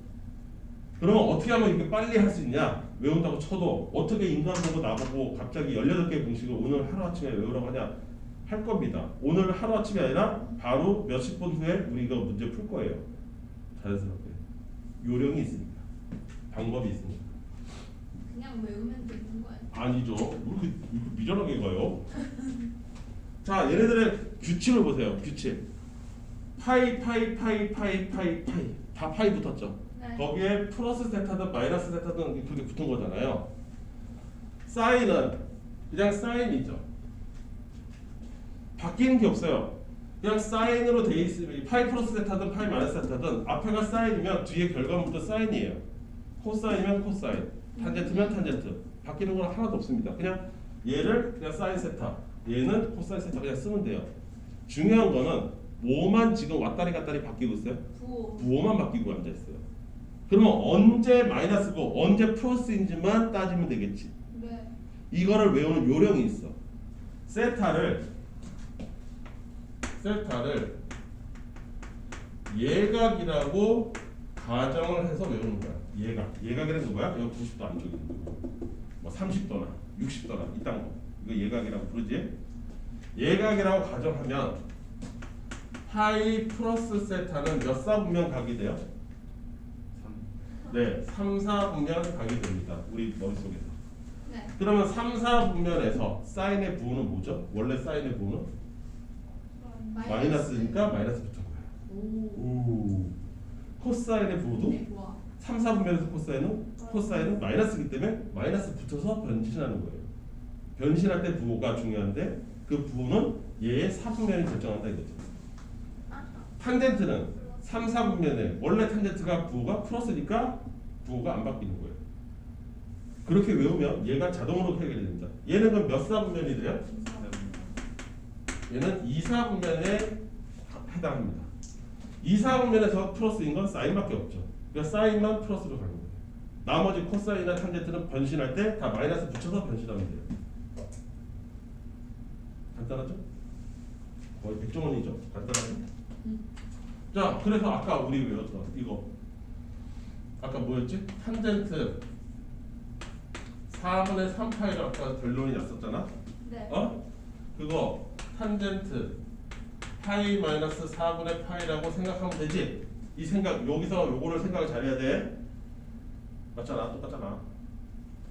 그러면 어떻게 하면 이렇게 빨리 할 수 있냐? 외운다고 쳐도 어떻게 인간 보고 나보고 갑자기 18개의 공식을 오늘 하루아침에 외우라고 하냐? 할 겁니다. 오늘 하루아침이 아니라 바로 몇십 분 후에 우리가 문제 풀 거예요. 자연스럽게. 요령이 있습니다. 방법이 있습니다. 그냥 외우면 되는 거예요. 아니죠. 왜 이렇게 미련하게 가요? 자, 얘네들의 규칙을 보세요. 규칙. 파이 다 파이 붙었죠. 네. 거기에 플러스 세타든 마이너스 세타든 그게 붙은 거잖아요. 사인은 그냥 사인이죠. 바뀌는 게 없어요. 그냥 사인으로 돼 있으면 파이 플러스 세타든 파이 마이너스 세타든 앞에가 사인이면 뒤에 결과물도 사인이에요. 코사인이면 코사인, 탄젠트면 탄젠트. 바뀌는 건 하나도 없습니다. 그냥 얘를 그냥 사인 세타, 얘는 코사인 세타 그냥 쓰면 돼요. 중요한 거는 뭐만 지금 왔다리 갔다리 바뀌고 있어요? 부호만 바뀌고 앉아 있어요. 그러면 언제 마이너스고 언제 플러스인지만 따지면 되겠지. 네. 이거를 외우는 요령이 있어. 세타를 예각이라고 가정을 해서 외우는 거야. 예각이라는 게 뭐야? 여기 90도 안쪽에 있는 거. 뭐 30도나 60도나 이딴 거. 이거 예각이라고 부르지? 예각이라고 가정하면 파이 플러스 세타는 몇 사분면 각이 돼요? 3. 네, 3, 4분면 각이 됩니다. 우리 머릿속에서. 네. 그러면 3, 4분면에서 사인의 부호는 뭐죠? 원래 사인의 부호는? 마이너스니까 마이너스 붙은 거예요. 오. 코사인의 부호도 네, 와. 3, 4분면에서 코사인은 마이너스이기 때문에 마이너스 붙어서 변신하는 거예요. 변신할 때 부호가 중요한데 그 부호는 얘의 4분면을 결정한다 이거죠. 탄젠트는 3, 4분면에 원래 탄젠트가 부호가 플러스니까 부호가 안 바뀌는 거예요. 그렇게 외우면 얘가 자동으로 해결이 됩니다. 얘는 그럼 몇 4분면이 돼요? 얘는 2, 4분면에 해당합니다. 2, 4분면에서 플러스인 건 사인밖에 없죠. 그러니까 사인만 플러스로 가는 거예요. 나머지 코사인이나 탄젠트는 변신할 때 다 마이너스 붙여서 변신하면 돼요. 간단하죠? 거의 100점원이죠. 간단하죠? 자, 그래서 아까 우리 외웠던 이거 아까 뭐였지? 탄젠트 4분의 3파이를 아까 결론이 났었잖아? 네. 어? 그거 탄젠트 파이 마이너스 4분의 파이라고 생각하면 되지? 이 생각, 여기서 요거를 생각을 잘해야 돼. 맞잖아, 똑같잖아.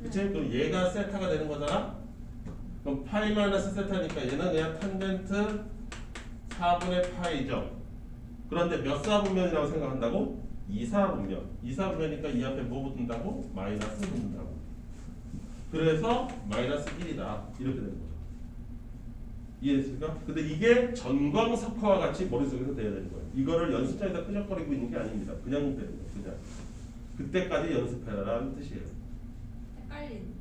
그치? 그럼 얘가 세타가 되는 거잖아? 그럼 파이 마이너스 세타니까 얘는 그냥 탄젠트 4분의 파이죠. 그런데 몇 4분면이라고 생각한다고? 2, 4분면. 2, 4분면이니까 이 앞에 뭐 붙는다고? 마이너스 붙는다고. 그래서 마이너스 1이다. 이렇게 되는 거죠. 이해됐습니까? 근데 이게 전광석화와 같이 머릿속에서 돼야 되는 거예요. 이거를 연습장에서 끄적거리고 있는 게 아닙니다. 그냥 되는 거예요. 그냥. 그때까지 연습해라라는 뜻이에요. 헷갈린.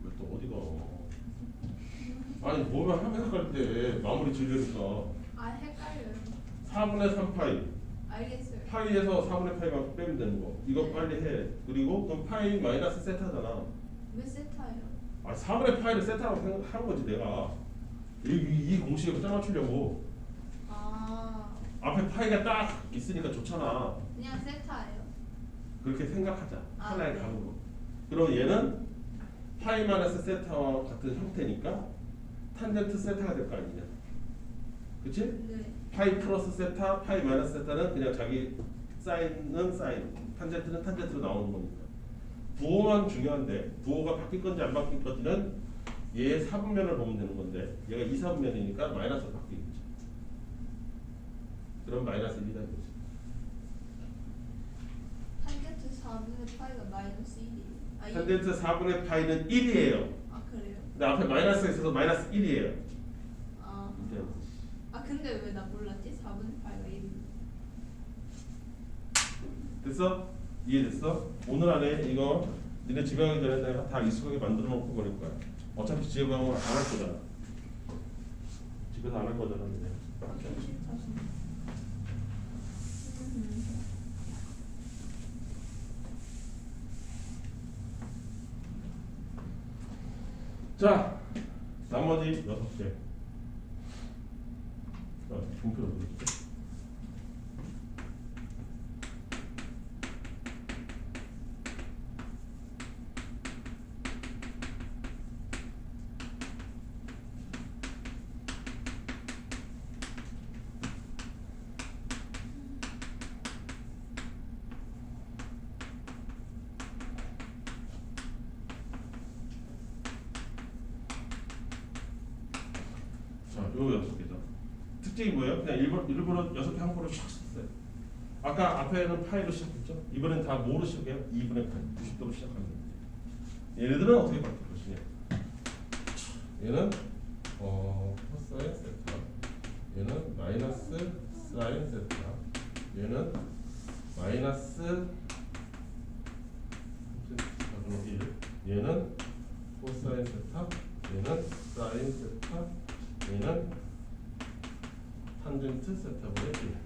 왜 또 어디가? 아니 뭐만 하면 헷갈릴 때 마무리 지으려니까 아 헷갈려요. 4분의 3파이 알겠어요. 파이에서 4분의 파이만 빼면 되는 거. 이거 네. 빨리 해. 그리고 그럼 파이 마이너스 세타잖아. 왜 세타예요? 아 4분의 파이를 세타라고 생각하는 거지 내가. 이 공식에 짜 맞추려고. 아 앞에 파이가 딱 있으니까 좋잖아. 그냥 세타예요. 그렇게 생각하자. 아, 하나의 네. 가로. 그럼 얘는 파이 마이너스 세타와 같은 형태니까 탄젠트 세타가 될 거 아니냐. 그치? 네. 파이 플러스 세타, 파이 마이너스 세타는 그냥 자기 사인은 사인, 탄젠트는 탄젠트로 나오는 거니까. 부호만 중요한데 부호가 바뀔 건지 안 바뀔 건지는 얘의 4분면을 보면 되는 건데 얘가 2, 4분면이니까 마이너스로 바뀌겠죠. 그럼 마이너스 1이다 이거지. 탄젠트 4분의 파이가 마이너스 1이에요. 아, 이- 탄젠트 4분의 파이는 1이에요. 아 그래요? 근데 앞에 마이너스가 있어서 마이너스 1이에요. 아. 이제 아 근데 왜 나 몰랐지? 4분의 파이가 1. 됐어? 이해됐어? 오늘 안에 이거 니네 집에 가기 전에 내가 다 익숙하게 만들어 놓고 버릴 거야. 어차피 집에 가면 안 할 거잖아. 집에서 안 할 거잖아. 니네. 자, 나머지 6개. 분표 어디 있지? 자, 요 6개죠. 특징이 뭐예요? 그냥 일부러 6개 한꺼번에 샥 썼어요. 아까 앞에는 파이로 시작했죠? 이번엔 다 뭐로 시작해요? 2분의 파이, 90도로 시작하는 거예요. 얘네들은 어떻게 바뀔 것이냐? 얘는 코사인 세타, 얘는 마이너스 사인 세타, 얘는 마이너스 1, 얘는 코사인 세타, 얘는 사인 세타, 얘는 탄젠트 세타분의 1.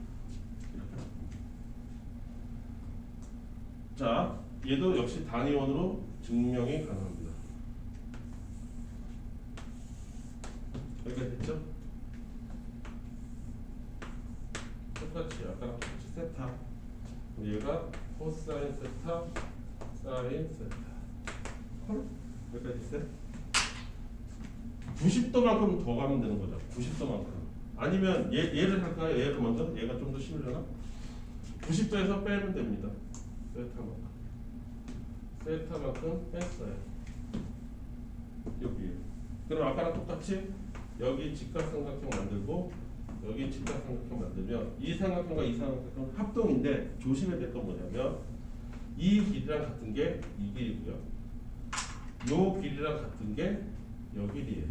자, 얘도 역시 단위원으로 증명이 가능합니다. 여기가 됐죠? 똑같이 아까랑 똑같이 세타. 얘가 코사인 세타, 사인 세타. 여기까지 됐어요? 90도만큼 더 가면 되는 거죠. 90도만큼. 아니면 얘를 할까요? 얘를 먼저? 얘가 좀 더 쉬우려나? 90도에서 빼면 됩니다. 세타만큼 뺐어요. 여기. 그럼 아까랑 똑같이 여기 직각삼각형 만들고 여기 직각삼각형 만들면 이 삼각형과 이 삼각형 합동인데 조심해야 될 건 뭐냐면 이 길이랑 같은 게 이 길이고요. 요 길이랑 같은 게 요 길이에요.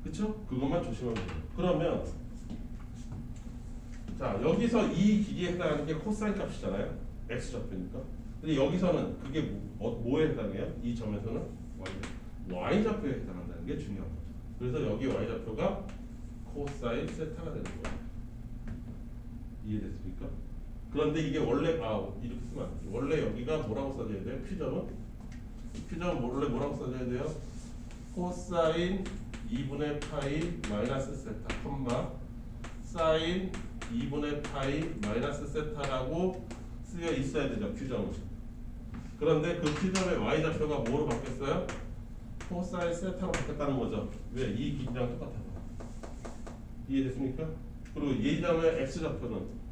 그쵸? 그것만 조심하면 돼요. 그러면 자 여기서 이 길이에 해당하는 게 코사인 값이잖아요. x 좌표니까. 근데 여기서는 그게 뭐에 해당해요? 이 점에서는 y 좌표에 해당한다는 게 중요한 거죠. 그래서 여기 y 좌표가 코사인 세타가 되는 거예요. 이해됐습니까? 그런데 이게 원래 이렇게 쓰면 안 돼요. 원래 여기가 뭐라고 써져야 돼요? Q점은 원래 뭐라고 써져야 돼요? 코사인 2분의 파이 마이너스 세타 콤마 사인 2분의 파이 마이너스 세타라고 쓰여 있어야 되죠. Q점은. 그런데 그 Q점의 y좌표가 뭐로 바뀌었어요? 코사인 세타로 바뀌었다는 거죠. 왜? 이 길이랑 똑같아서. 이해됐습니까? 그리고 이 점의 x좌표는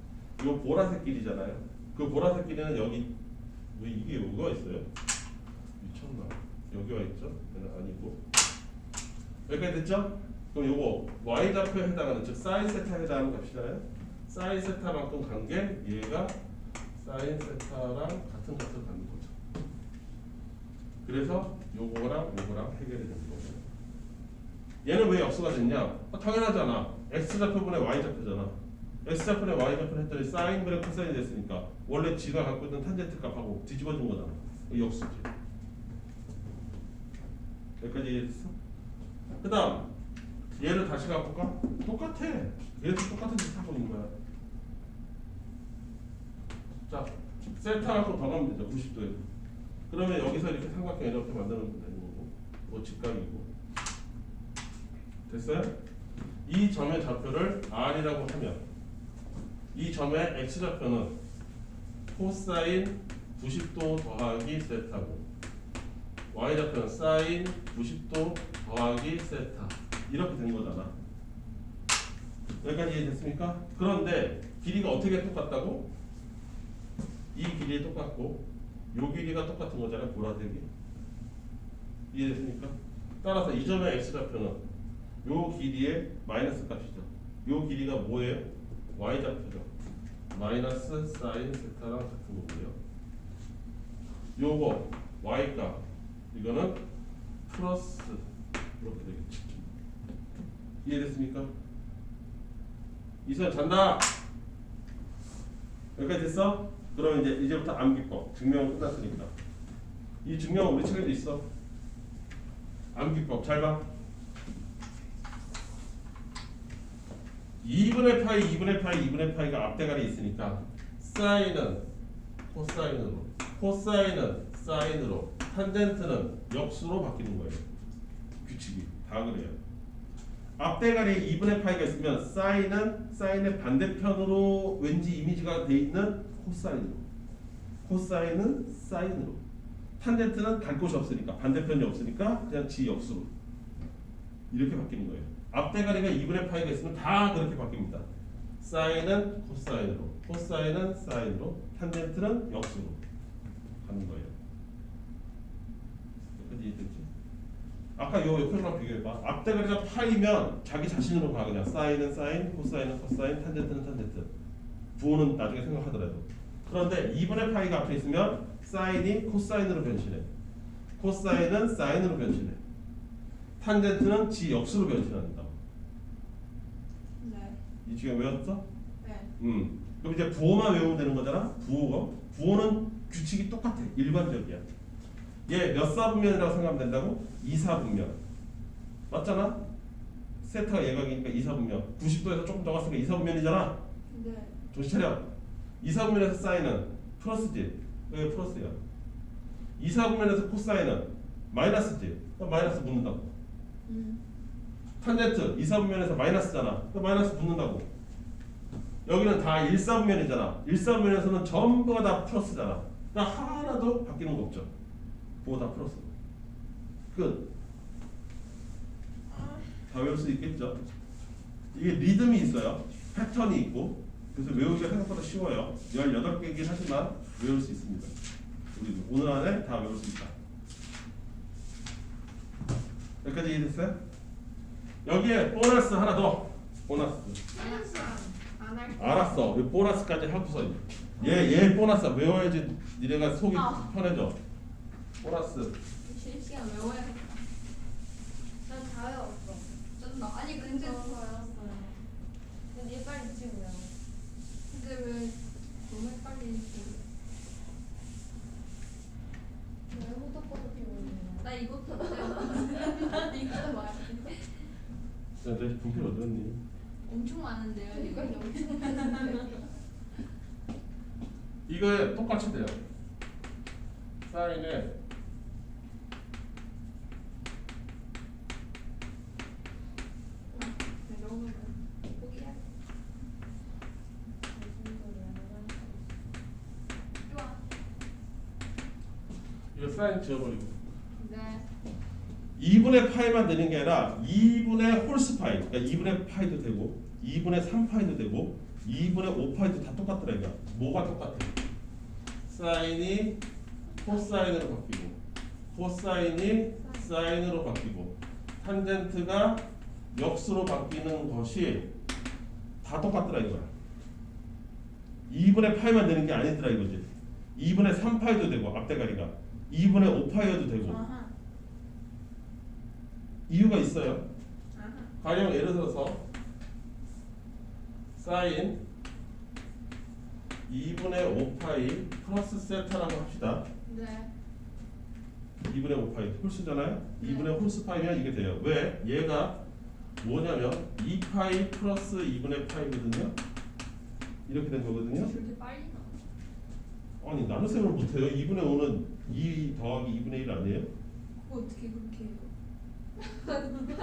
이 보라색 길이잖아요. 그 보라색 길이는 여기 왜 이게 여기가 있어요? 미쳤나? 여기가 있죠? 아니고 여기까지 됐죠? 그럼 요거 y좌표에 해당하는 즉 사인 세타에 해당하는 값이잖아요. 사인 세타만큼 간 게 얘가 사인 세타랑 같은 값을 갖는 거죠. 그래서 요거랑 해결이 되는 거죠. 얘는 왜 역수가 됐냐? 당연하잖아. x좌표분의 y좌표잖아. x좌표분의 y좌표를 했더니 사인분의 코사인이 됐으니까 원래 g가 갖고 있는 탄젠트 값하고 뒤집어준 거잖아. 역수지. 여기까지 이해됐어? 그 다음 얘를 다시 가볼까? 똑같아. 얘도 똑같은 짓 하고 있는 거야. 자, 세타하고 더 가면 되죠. 90도에. 그러면 여기서 이렇게 삼각형 이렇게 만드는 거고 뭐 직각이고 됐어요? 이 점의 좌표를 R이라고 하면 이 점의 X좌표는 코사인 90도 더하기 세타고 Y좌표는 사인 90도 더하기 세타 이렇게 된 거잖아. 여기까지 이해됐습니까? 그런데 길이가 어떻게 똑같다고? 이 길이 똑같고 요 길이가 똑같은 거잖아요. 보라색이. 이해됐습니까? 따라서 이 점의 X좌표는 요 길이의 마이너스 값이죠. 요 길이가 뭐예요? y좌표죠. 마이너스 사인 세타랑 같은 거고요. 요거 y값 이거는 플러스 이렇게 되겠죠. 이해됐습니까? 이선 잔다. 여기까지 됐어? 그러면 이제부터 암기법 증명은 끝났으니까 이 증명은 우리 책에도 있어. 암기법 잘 봐. 2분의 파이, 2분의 파이, 2분의 파이가 앞대가리 있으니까 사인은 코사인으로, 코사인은 사인으로, 탄젠트는 역수로 바뀌는 거예요. 규칙이 다 그래요. 앞대가리에 2분의 파이가 있으면 사인은 사인의 반대편으로 왠지 이미지가 돼 있는 코사인으로, 코사인은 사인으로, 탄젠트는 갈 곳이 없으니까 반대편이 없으니까 그냥 지 역수로 이렇게 바뀌는 거예요. 앞대가리가 2분의 파이가 있으면 다 그렇게 바뀝니다. 사인은 코사인으로, 코사인은 사인으로, 탄젠트는 역수로 가는 거예요. 여기까지 이해됐지? 아까 요 옆에랑 비교해봐. 앞대가리가 파이면 자기 자신으로 가 그냥 사인은 사인, 코사인은 코사인, 탄젠트는 탄젠트. 부호는 나중에 생각하더라도. 그런데 2분의 파이가 앞에 있으면 사인이 코사인으로 변신해. 코사인은 사인으로 변신해. 탄젠트는 지 역수로 변신한다. 네. 이 지금 외웠어? 네. 그럼 이제 부호만 외우면 되는 거잖아. 부호가. 부호는 규칙이 똑같아. 일반적이야. 얘 몇 사분면이라고 생각하면 된다고? 2사분면. 맞잖아? 세타가 예각이니까 2사분면. 90도에서 조금 더 갔으니까 2사분면이잖아. 네. 정신 차려. 2사분면에서 사인은 플러스지. 왜 플러스야? 2사분면에서 코사인은 마이너스지. 마이너스 묻는다고. 탄젠트 2사분면에서 마이너스잖아. 마이너스 붙는다고. 여기는 다 1사분면이잖아. 1사분면에서는 전부가 다 플러스잖아. 그러니까 하나도 바뀌는 거 없죠. 부호 다 플러스. 끝. 다 외울 수 있겠죠. 이게 리듬이 있어요. 패턴이 있고. 그래서 외우기가 생각보다 쉬워요. 18개이긴 하지만 외울 수 있습니다. 우리도 오늘 안에 다 외울 수 있다. 여기까지 이해됐어요? 여기에 보너스 하나 더. 보너스. 안할 거. 알았어. 이 보너스까지 하고서 얘 보너스 외워야지 니네가 속이 편해져. 보너스. 실시간 외워야겠다. 난 다 외웠어. 쩐다. 아니 근데 저 외웠어요. 근데 얘 빨리 지금 외워. 근데 왜 너무 헷갈리지? 왜 호떡버섯 피고 있는 거야? 나 이것도 나 이것도 말해. 야, 내 분필 어디 갔니? 엄청 많은데요. 이거 이거 엄청 많은데. 이거에 똑같이 돼요. 사인에 너무 포기해. 무슨 소리야? 좋아. 이거 사인 지워버리고 네. 2분의 파이만 되는 게 아니라 2분의 홀스 파이, 그러니까 2분의 파이도 되고 2분의 3파이도 되고 2분의 5파이도 다 똑같더라 이거. 뭐가 똑같아? 사인이 코사인으로 바뀌고 코사인이 사인으로 바뀌고 탄젠트가 역수로 바뀌는 것이 다 똑같더라 이거야. 2분의 파이만 되는 게 아니더라 이거지. 2분의 3파이도 되고 앞대가리가 2분의 5파이여도 되고 아하. 이유가 있어요. 아하. 가령 예를 들어서 사인 2분의 5파이 플러스 세타라고 합시다. 네. 2분의 5파이 홀수잖아요. 네. 2분의 홀수 파이면 이게 돼요. 왜? 얘가 뭐냐면 2파이 플러스 2분의 파이거든요. 이렇게 된 거거든요. 저렇게 빨리 나와. 아니 나눗셈을 못해요. 2분의 5는 2 더하기 2분의 1 아니에요? 그거 어떻게 그렇게 해요? 갑자기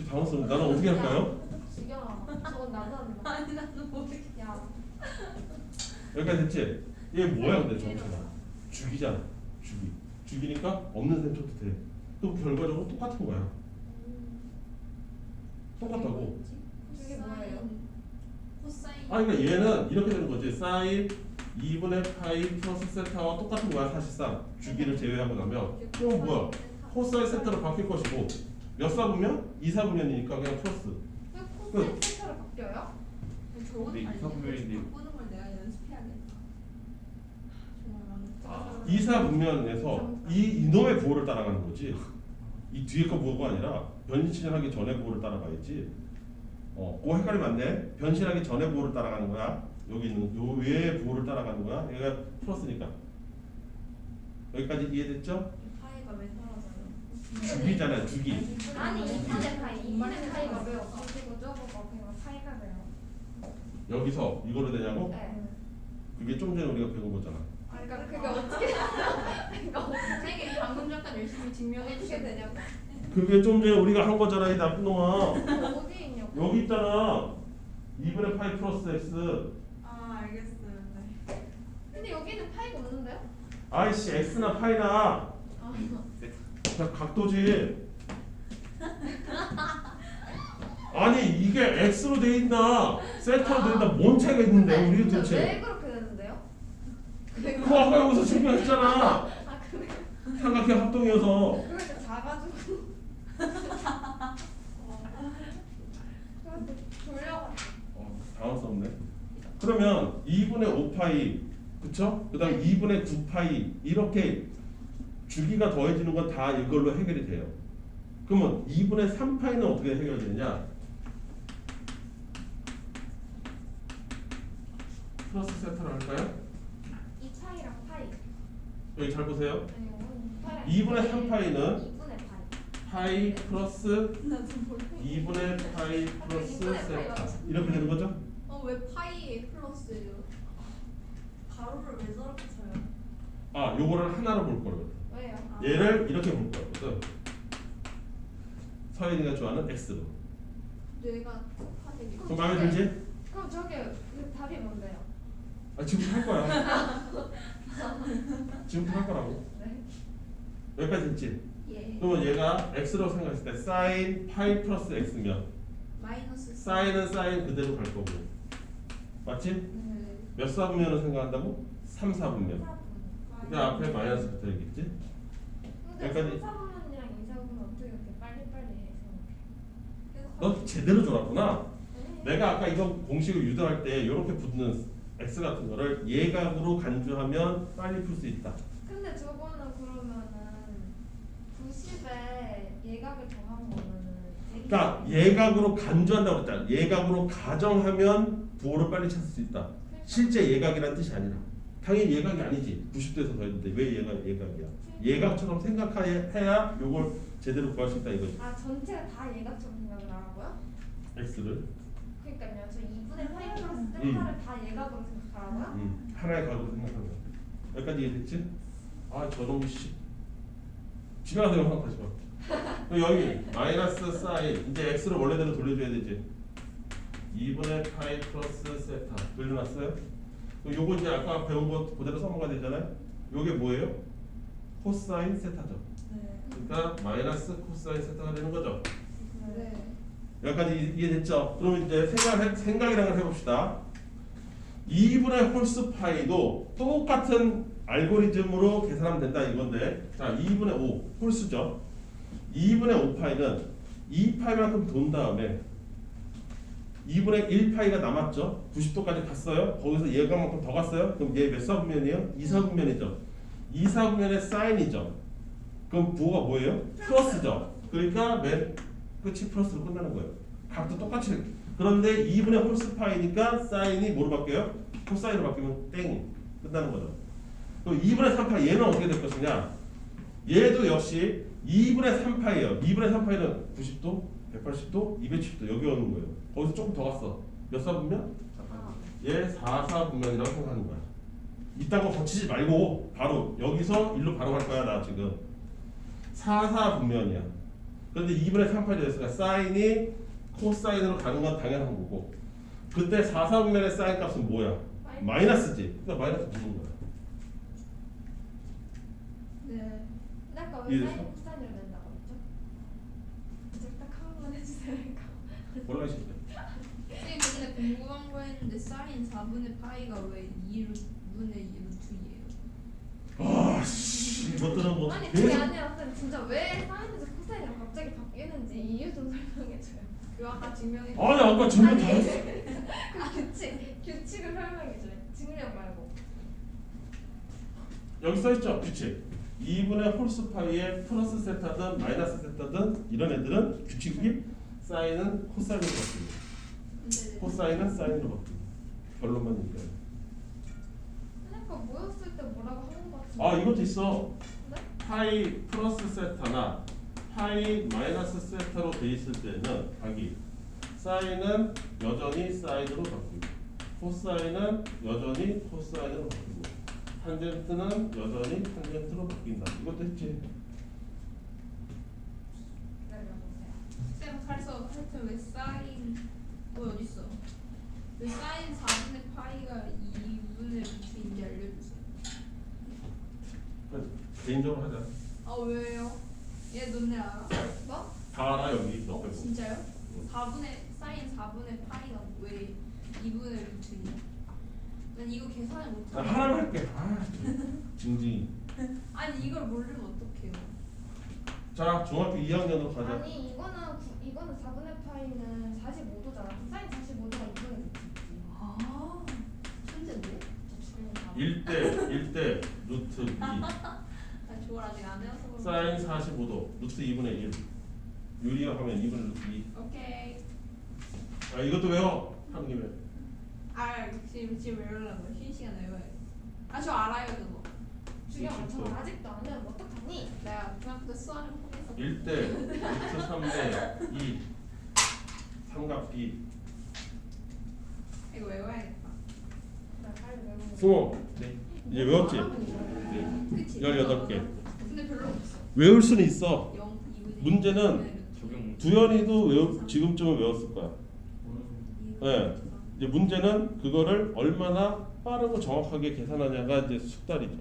당황스러워. 나는 어떻게 할까요? 지겨워. 저건 나도 안 나. 아니 나도 모르겠어. 야. 여기까지 됐지? 얘 뭐야 근데 정체가? 죽이잖아. 죽이. 죽이니까 없는 셈 쳐도 돼. 또 결과적으로 똑같은 거야. 똑같다고. 저게 뭐예요? 코사인. 아 그러니까 얘는 이렇게 되는 거지. 사인 2분의 파이 플러스 세타와 똑같은 거야 사실상. 주기를 제외하고 나면. 그럼 뭐야? 코사인 세타로 바뀔 것이고 몇 사분면? 2사분면이니까 그냥 플러스. 왜 코사인 세타로 바뀌어요? 저건 근데 아닌데 이사분면인데. 바꾸는 걸 내가 연습해야겠다. 정말 망했다. 2사분면에서 이놈의 부호를 따라가는 거지. 이 뒤에 거 부호가 아니라 변신하기 전에 부호를 따라가야지. 그거 헷갈리면 안 돼. 변신하기 전에 부호를 따라가는 거야. 여기 있는 요 외의 부호를 따라가는 거야. 얘가 플러스니까. 여기까지 이해됐죠? 파이가 왜 사라져요? 주기잖아요. 주기. 아니 2분의 파이. 2분의 파이가 왜 없어지고 저거가 그냥 파이가 돼요? 여기서 이걸로 되냐고? 네. 그게 좀 전에 우리가 배운 거잖아. 그러니까 그게 어떻게 그러니까 선생님이 방금 잠깐 열심히 증명해 어떻게 주셨는데 되냐고. 그게 좀 전에 우리가 한 거잖아. 이 나쁜 놈아. 어디 있냐고. 여기 있잖아. 2분의 파이 플러스 x. 아 알겠어요. 네. 근데 여기는 파이가 없는데요? 아이씨 x나 파이나 자 각도지. 아니 이게 x로 돼 있나 세타로 돼 있나 뭔 차이가 있는데 우리 근데 왜 도대체. 그렇게 되는데요? 그거 아까 여기서 증명했잖아. 아 그래. 삼각형 합동이어서. 그렇게 작아지고. 그래도 돌려가지고. 당황스럽네. 그러면 2분의 5파이 그쵸? 그 다음 2분의 9파이 이렇게 주기가 더해지는 건 다 이걸로 해결이 돼요. 그러면 2분의 3파이는 어떻게 해결되냐? 플러스 세타로 할까요? 이 파이랑 파이. 여기 잘 보세요. 아니 2분의 3파이는 2분의 파이. 파이 플러스 2분의 파이 플러스 세타 이렇게 되는 거죠? 왜 파이에 플러스예요? 가로를 왜 저렇게 쳐요? 아, 요거를 하나로 볼 거거든. 왜요? 얘를 이렇게 볼 거거든. 서현이가 좋아하는 x로. 뇌가 파되게. 그럼 마음에 들지? 그럼 저게 그 답이 뭔데요? 아, 지금부터 할 거야. 지금부터 할 거라고. 네. 여기까지 됐지? 예. 그러면 얘가 x로 생각했을 때 사인 파이 플러스 x면 마이너스. 사인은 사인 그대로 갈 거고. 맞지? 네. 몇 사분면을 생각한다고? 3사분면. 그 앞에 마이너스 붙어 있겠지? 근데 여기까지. 3사분면이랑 2사분면 어떻게 이렇게 빨리빨리 해서 너 제대로 졸았구나. 네. 내가 아까 이거 공식을 유도할 때 이렇게 붙는 x 같은 거를 예각으로 간주하면 빨리 풀 수 있다. 근데 저거는 그러면은 90에 예각을 더한 거면은 그러니까 예각으로 간주한다고 했잖아. 예각으로 가정하면 부호를 빨리 찾을 수 있다. 실제 예각이라는 뜻이 아니라. 당연히 예각이 아니지. 90도에서 더했는데 왜 예각이야? 예각처럼 생각해야 요걸 제대로 구할 수 있다 이거지. 아 전체가 다 예각처럼 생각을 하라고요? x를 그러니까요. 저 2분의 파이 플러스 세타를 다 예각으로 생각하라고요? 하나의 각으로 생각하는 거야. 여기까지 이해됐지? 아 저놈 씨. 집에 가서 영상 다시 봐. 그럼 여기 마이너스 사인 이제 x를 원래대로 돌려줘야 되지. 2분의 파이 플러스 세타 돌려놨어요? 그럼 요거 이제 아까 배운 거 그대로 써먹어야 되잖아요. 요게 뭐예요? 코사인 세타죠. 네. 그러니까 마이너스 코사인 세타가 되는 거죠. 네. 여기까지 이해됐죠? 그러면 이제 생각이라는 걸 해봅시다. 2분의 홀수 파이도 똑같은 알고리즘으로 계산하면 된다 이건데, 자 2분의 5 홀수죠. 2분의 5파이는 2파이만큼 돈 다음에 2분의 1파이가 남았죠. 90도까지 갔어요. 거기서 예각만큼 더 갔어요. 그럼 얘 몇 사분면이에요? 2사분면이죠. 2사분면의 사인이죠. 그럼 부호가 뭐예요? 플러스죠. 그러니까 맨 끝이 플러스로 끝나는 거예요. 각도 똑같이. 그런데 2분의 홀수 파이니까 사인이 뭐로 바뀌어요? 코사인으로 바뀌면 땡이 끝나는 거죠. 그럼 2분의 3파이 얘는 어떻게 될 것이냐? 얘도 역시 2분의 3파이예요. 2분의 3파이는 90도, 180도, 270도 여기 오는 거예요. 거기서 조금 더 갔어. 몇 사분면? 얘 4사분면이라고 생각하는 거야. 이딴 거 거치지 말고 바로 여기서 일로 바로 갈 거야 나 지금. 4사분면이야. 그런데 2분의 3파이 됐으니까 사인이 코사인으로 가는 건 당연한 거고, 그때 4사분면의 사인 값은 뭐야? 마이너스지. 그러니까 마이너스 붙는 거야. 네. 근데 아까 왜 이해됐어? 사인 코사인으로 된다고 했죠? 이제 딱 한 번만 해주세요. 이거. 몰라 이 새끼야. 선생님 근데 궁금한 거 했는데 사인 4분의 파이가 왜 2분의 2루트예요? 아씨 이것들은 뭐 아니 그게 계속 아니라 선생님 진짜 왜 사인에서 코사인으로 갑자기 바뀌는지 이유 좀 설명해줘요. 그 아까 증명해. 아니 아까 증명 다 아니 했어. 그 규칙을 설명해줘요. 증명 말고. 여기 써있죠 규칙. 2분의 홀수 파이에 플러스 세타든 마이너스 세타든 이런 애들은 규칙이 사인은 코사인으로 바뀌고 네. 코사인은 사인으로 바뀌고 결론만 얘기해요. 그러니까 모였을 때 뭐라고 하는 거 같은데. 아 이것도 있어. 네? 파이 플러스 세타나 파이 마이너스 세타로 돼 있을 때는 각이 사인은 여전히 사인으로 바뀌고 코사인은 여전히 코사인으로 바뀌고 탄젠트는 여전히 탄젠트로 바뀐다. 이것도 했지. 기다려보세요. 쌤 그래서 하여튼 왜 사인 어디 있어? 왜 사인 4분의 파이가 2분의 루트인지 알려주세요. 개인적으로 하자. 아 왜요? 얘 너네 알아? 뭐? 다 알아 여기 너 어 빼고. 진짜요? 4분의 사인 4분의 파이가 왜 2분의 루트냐? 난 이거 계산을 못해. 나 하나만 할게. 아 징징이. 아니 이걸 모르면 어떡해요? 자 중학교 2학년으로 가자. 아니 이거는 4분의 파이는 45도잖아. 사인 45도가 2분의 아 천재인데? 1대 루트 2 아 저걸 아직 안 해서 그런 사인 45도 루트 2분의 1 유리화하면 2분의 루트 2. 오케이. 아 이것도 외워 하는 김에. 아 지금 외우려고 쉬는 시간에 외워야겠어. 아 저 알아요 그거. 중요한 그렇죠. 건 아직도 안 해면 어떡하니? 내가 중학교 때 수학을 포기해서 1대 루트 3대 2 삼각비 이거 외워야겠다. 나 빨리 외우는 승호 네. 이제 외웠지? 그치? 18개. 근데 별로 없어. 외울 수는 있어. 0, 2분의 문제는 적용 두현이도 지금쯤은 외웠을 거야. 네. 이제 문제는 그거를 얼마나 빠르고 정확하게 계산하냐가 이제 숙달이죠.